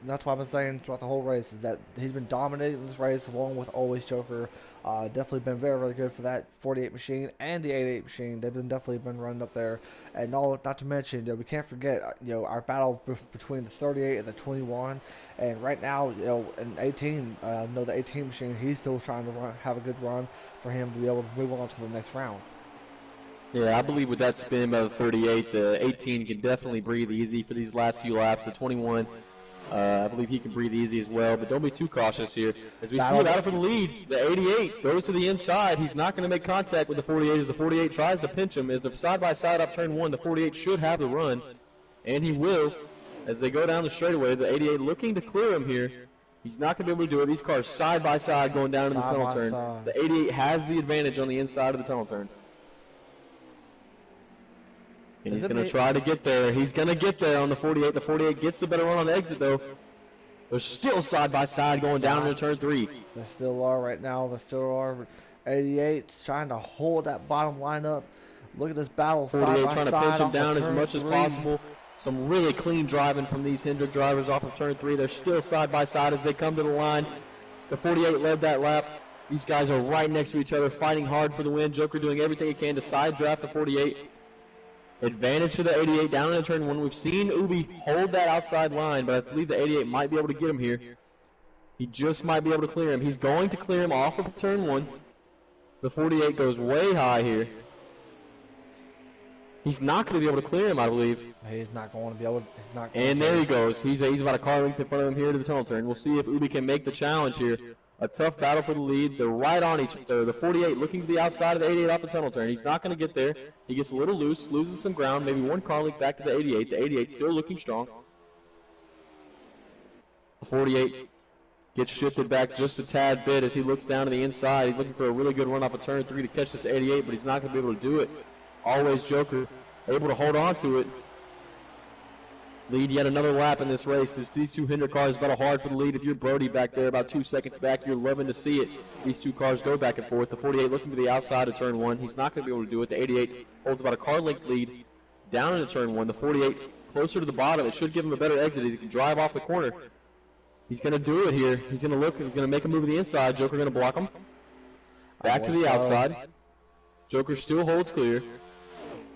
what I've been saying throughout the whole race is that he's been dominating this race along with Always Joker. Definitely been very, very good for that 48 machine and the 88 machine. They've been definitely been running up there. And not to mention, we can't forget, our battle between the 38 and the 21. And right now, in 18, the 18 machine, he's still trying to have a good run for him to be able to move on to the next round. Yeah, I believe with that spin by the 38, the 18 can definitely breathe easy for these last few laps. The 21, I believe he can breathe easy as well, but don't be too cautious here. As we see it out for the lead, the 88 goes to the inside. He's not going to make contact with the 48 as the 48 tries to pinch him. As the side-by-side up turn 1, the 48 should have the run, and he will. As they go down the straightaway, the 88 looking to clear him here. He's not going to be able to do it. These cars side-by-side going down in the tunnel turn. The 88 has the advantage on the inside of the tunnel turn. And he's going to try to get there. He's going to get there on the 48. The 48 gets the better run on the exit, though. They're still side-by-side going down into turn 3. They still are right now. They still are. 88 trying to hold that bottom line up. Look at this battle side-by-side. 48 trying to pinch him down as much as possible. Some really clean driving from these Hendrick drivers off of turn 3. They're still side-by-side as they come to the line. The 48 led that lap. These guys are right next to each other, fighting hard for the win. Joker doing everything he can to side draft the 48. Advantage to the 88 down in turn 1. We've seen Ubi hold that outside line, but I believe the 88 might be able to get him here. He just might be able to clear him. He's going to clear him off of turn 1. The 48 goes way high here. He's not going to be able to clear him, I believe. He's not going to be able to. And there he goes. He's about a car length in front of him here to the tunnel turn. We'll see if Ubi can make the challenge here. A tough battle for the lead. They're right on each other. The 48 looking to the outside of the 88 off the tunnel turn. He's not going to get there. He gets a little loose, loses some ground, maybe one car length back to the 88. The 88 still looking strong. The 48 gets shifted back just a tad bit as he looks down to the inside. He's looking for a really good run off of turn 3 to catch this 88, but he's not going to be able to do it. Always Joker able to hold on to it. Lead yet another lap in this race. These two Hinder cars battle hard for the lead. If you're Brody back there about 2 seconds back, you're loving to see it. These two cars go back and forth. The 48 looking to the outside of turn 1. He's not going to be able to do it. The 88 holds about a car length lead down into turn 1. The 48 closer to the bottom. It should give him a better exit. He can drive off the corner. He's going to do it here. He's going to look. He's going to make a move to the inside. Joker going to block him. Back to the outside. Joker still holds clear.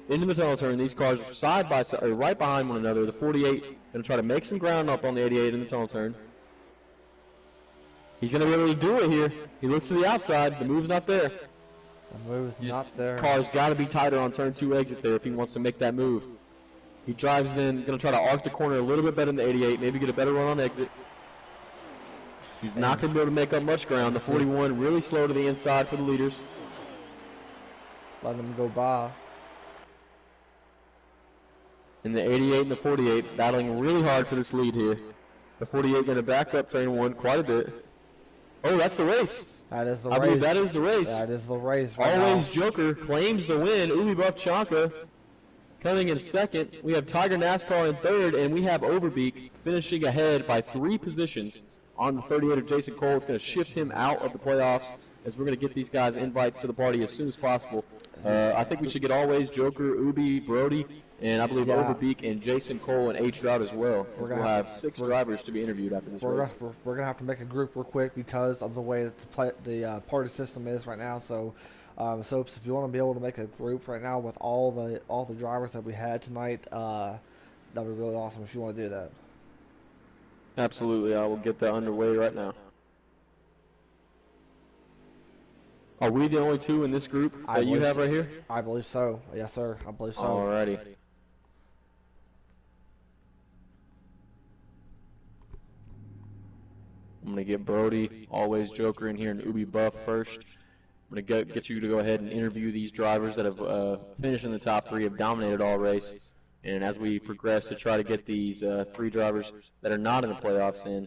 Into the tunnel turn. These cars are side by side, or right behind one another. The 48 going to try to make some ground up on the 88 in the tunnel turn. He's going to be able to do it here. He looks to the outside. The move's not there. The move's not there. This car's got to be tighter on turn 2 exit there if he wants to make that move. He drives in, going to try to arc the corner a little bit better than the 88, maybe get a better run on exit. He's not going to be able to make up much ground. The 41 really slow to the inside for the leaders. Letting him go by. And the 88 and the 48 battling really hard for this lead here. The 48 going to back up turn 1 quite a bit. Oh, that's the race. That is the I race. believe that is the race. That is the race right Always now. Joker claims the win. Ubi Buff Chanka coming in second. We have Tiger NASCAR in third, and we have Overbeek finishing ahead by 3 positions on the 38 of Jason Cole. It's going to shift him out of the playoffs as we're going to get these guys invites to the party as soon as possible. I think we should get Always Joker, Ubi, Brody, and I believe Overbeek and Jason Cole and H Route as well. We'll have 6 drivers to be interviewed after this race. We're going to have to make a group real quick because of the way that the party system is right now. So, if you want to be able to make a group right now with all the drivers that we had tonight, that'd be really awesome if you want to do that. Absolutely, I will get that underway right now. Are we the only 2 in this group that you have right here? I believe so. Yes, sir. I believe so. Alrighty. I'm going to get Brody, Always Joker in here, and Ubi Buff first. I'm going to get you to go ahead and interview these drivers that have finished in the top 3, have dominated all race. And as we progress to try to get these 3 drivers that are not in the playoffs in,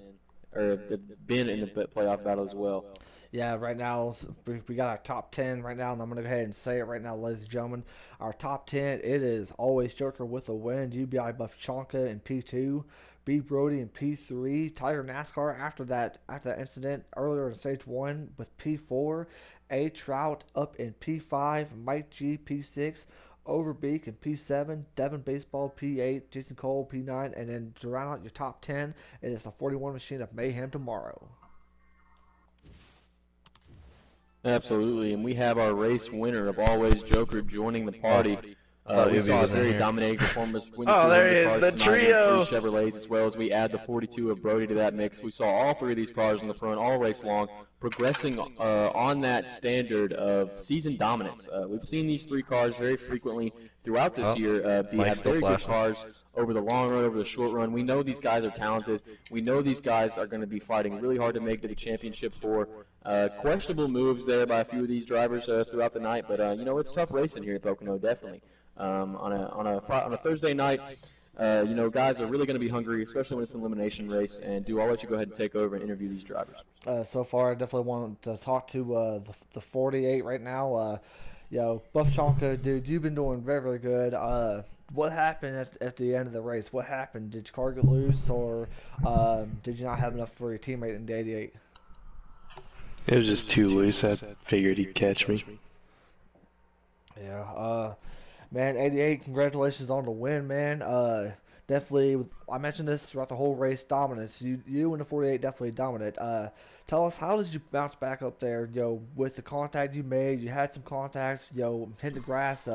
or have been in the playoff battle as well. Yeah, right now we got our top 10 right now, and I'm going to go ahead and say it right now, ladies and gentlemen. Our top 10, it is Always Joker with a win, UBI Buff Chonka in P2, B Brody in P3, Tiger NASCAR after that incident earlier in stage 1 with P4, A Trout up in P5, Mike G P6, Overbeek in P7, Devin Baseball P8, Jason Cole P9, and then to round out your top 10, it is the 41 Machine of Mayhem tomorrow. Absolutely, and we have our race winner of Always Joker joining the party. We saw a very dominating performance between the 2 cars the tonight trio. and 3 Chevrolets, as well as we add the 42 of Brody to that mix. We saw all 3 of these cars in the front all race long, progressing on that standard of season dominance. We've seen these 3 cars very frequently throughout this year have very good cars over the long run, over the short run. We know these guys are talented. We know these guys are going to be fighting really hard to make to the championship for. Questionable moves there by a few of these drivers throughout the night, but it's tough racing here at Pocono, definitely. On a Thursday night, guys are really going to be hungry, especially when it's an elimination race. And I'll let you go ahead and take over and interview these drivers. So far, I definitely want to talk to the 48 right now. Buff Chonka, dude, you've been doing very, very good. What happened at the end of the race? What happened? Did your car get loose, or did you not have enough for your teammate in the 88? It was just too loose. I figured he'd catch me. Yeah, man, 88, congratulations on the win, man. Definitely, I mentioned this throughout the whole race, dominance. You and the 48 definitely dominant. Tell us, how did you bounce back up there, with the contact you made? You had some contacts, hit the grass.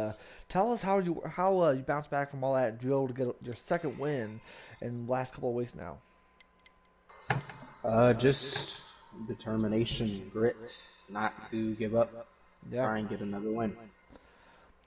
Tell us how you bounced back from all that and be able to get your second win in the last couple of weeks now. Just determination, grit, not to give up, try and get another win.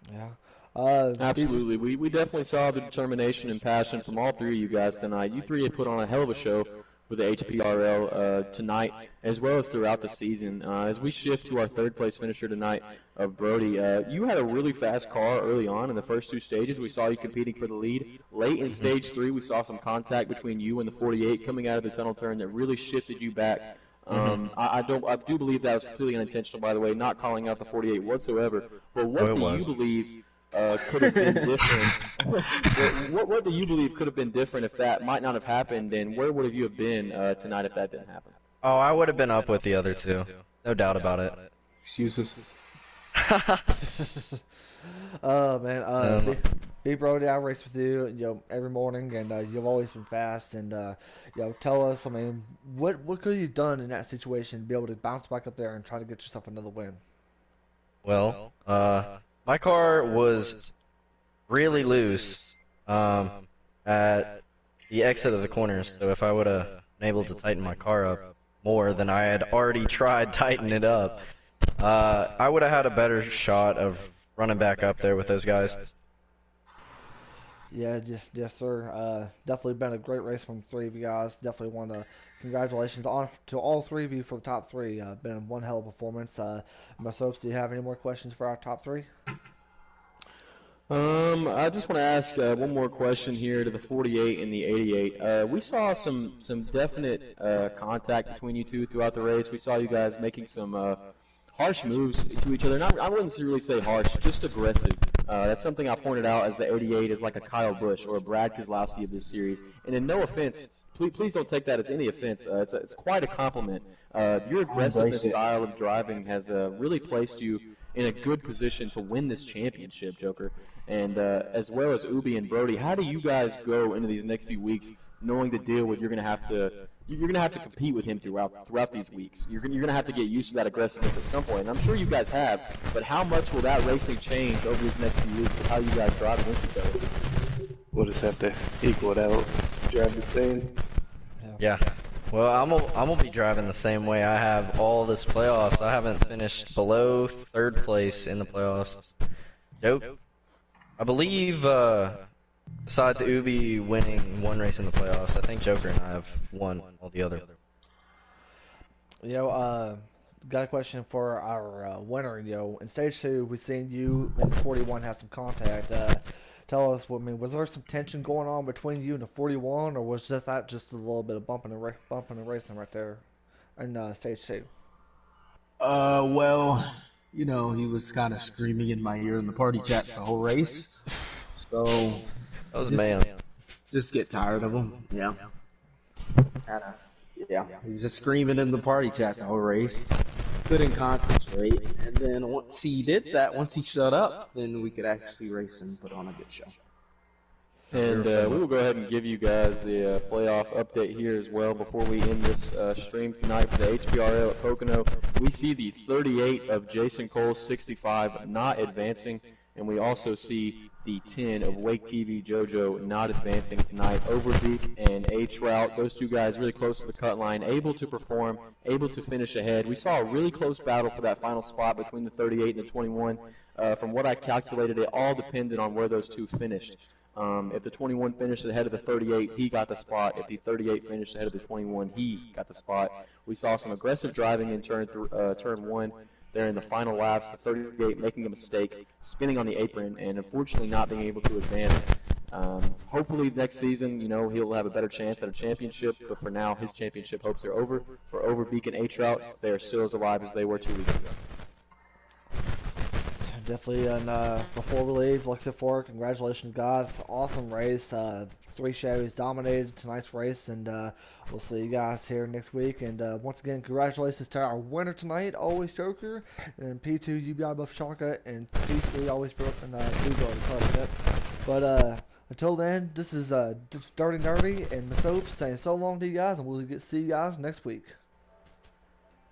Yeah. Absolutely. We definitely saw the determination and passion from all 3 of you guys tonight. You 3 had put on a hell of a show with the HPRL tonight, as well as throughout the season. As we shift to our 3rd place finisher tonight of Brody, you had a really fast car early on in the first 2 stages. We saw you competing for the lead. Late in stage 3, we saw some contact between you and the 48 coming out of the tunnel turn that really shifted you back. I do believe that was completely unintentional, by the way, not calling out the 48 whatsoever. But what do you believe could have been different? What do you believe could have been different if that might not have happened, and where would you have been tonight if that didn't happen? Oh, I would have been up with the other two. No doubt about it. Excuses. Oh man, Um, B Brody, I race with you, every morning, and you've always been fast. And tell us, I mean, what could you have done in that situation to be able to bounce back up there and try to get yourself another win? well, my car was really loose at the exit of the corners, so if I would have been able to tighten my car up more than I had already tried tightening it up, I would have had a better shot of running back up there with those guys. Yeah, yes, sir. Definitely been a great race from three of you guys. Definitely want to congratulations to all three of you for the top three. Been one hell of a performance. Myself, do you have any more questions for our top three? I just want to ask one more question here to the 48 and the 88. We saw some definite contact between you two throughout the race. We saw you guys making some harsh moves to each other. Not, I wouldn't really say harsh, just aggressive. That's something I pointed out as the 88 is like a Kyle Busch or a Brad Keselowski of this series. And in no offense, please don't take that as any offense. It's quite a compliment. Your aggressiveness style of driving has really placed you in a good position to win this championship, Joker. And as well as Ubi and Brody, how do you guys go into these next few weeks knowing the deal with you're going to have to compete with him throughout these weeks? You're going to have to get used to that aggressiveness at some point. And I'm sure you guys have, but how much will that racing change over these next few weeks of how you guys drive against each other? We'll just have to equal it out, drive the same. Yeah. Well, I'm gonna be driving the same way I have all this playoffs. I haven't finished below third place in the playoffs. Nope. I believe, besides Ubi winning one race in the playoffs, I think Joker and I have won all the other. Got a question for our winner. In stage two, we've seen you and the 41 have some contact. Tell us, was there some tension going on between you and the 41, or was that just a little bit of bumping and racing right there in stage two? Well, he was kind of screaming in my ear in the party chat the whole race. So That was man. just get tired of him. Yeah. Kinda, yeah. He was just screaming in the party chat the whole race. Couldn't concentrate. And then once he did that, once he shut up, then we could actually race and put on a good show. And we will go ahead and give you guys the playoff update here as well before we end this stream tonight for the HPRL at Pocono. We see the 38 of Jason Cole's 65 not advancing, and we also see the 10 of Wake TV JoJo not advancing tonight. Overbeek and A-Trout, those two guys really close to the cut line, able to perform, able to finish ahead. We saw a really close battle for that final spot between the 38 and the 21. From what I calculated, it all depended on where those two finished. If the 21 finished ahead of the 38, he got the spot. If the 38 finished ahead of the 21, he got the spot. We saw some aggressive driving in turn one there in the final laps. The 38 making a mistake, spinning on the apron, and unfortunately not being able to advance. Hopefully next season, he'll have a better chance at a championship. But for now, his championship hopes are over. For Overbeek and A-Trout, they are still as alive as they were 2 weeks ago. Definitely, and before we leave, like I said before, congratulations, guys. Awesome race. 3 Chevys dominated tonight's race, and we'll see you guys here next week. And once again, congratulations to our winner tonight, always Joker, and P2 UBI Buff Sharka, and P3 always Blue Guard. Sorry about that. But until then, this is Dirty Nerdy and Miss Hope saying so long to you guys, and we'll see you guys next week.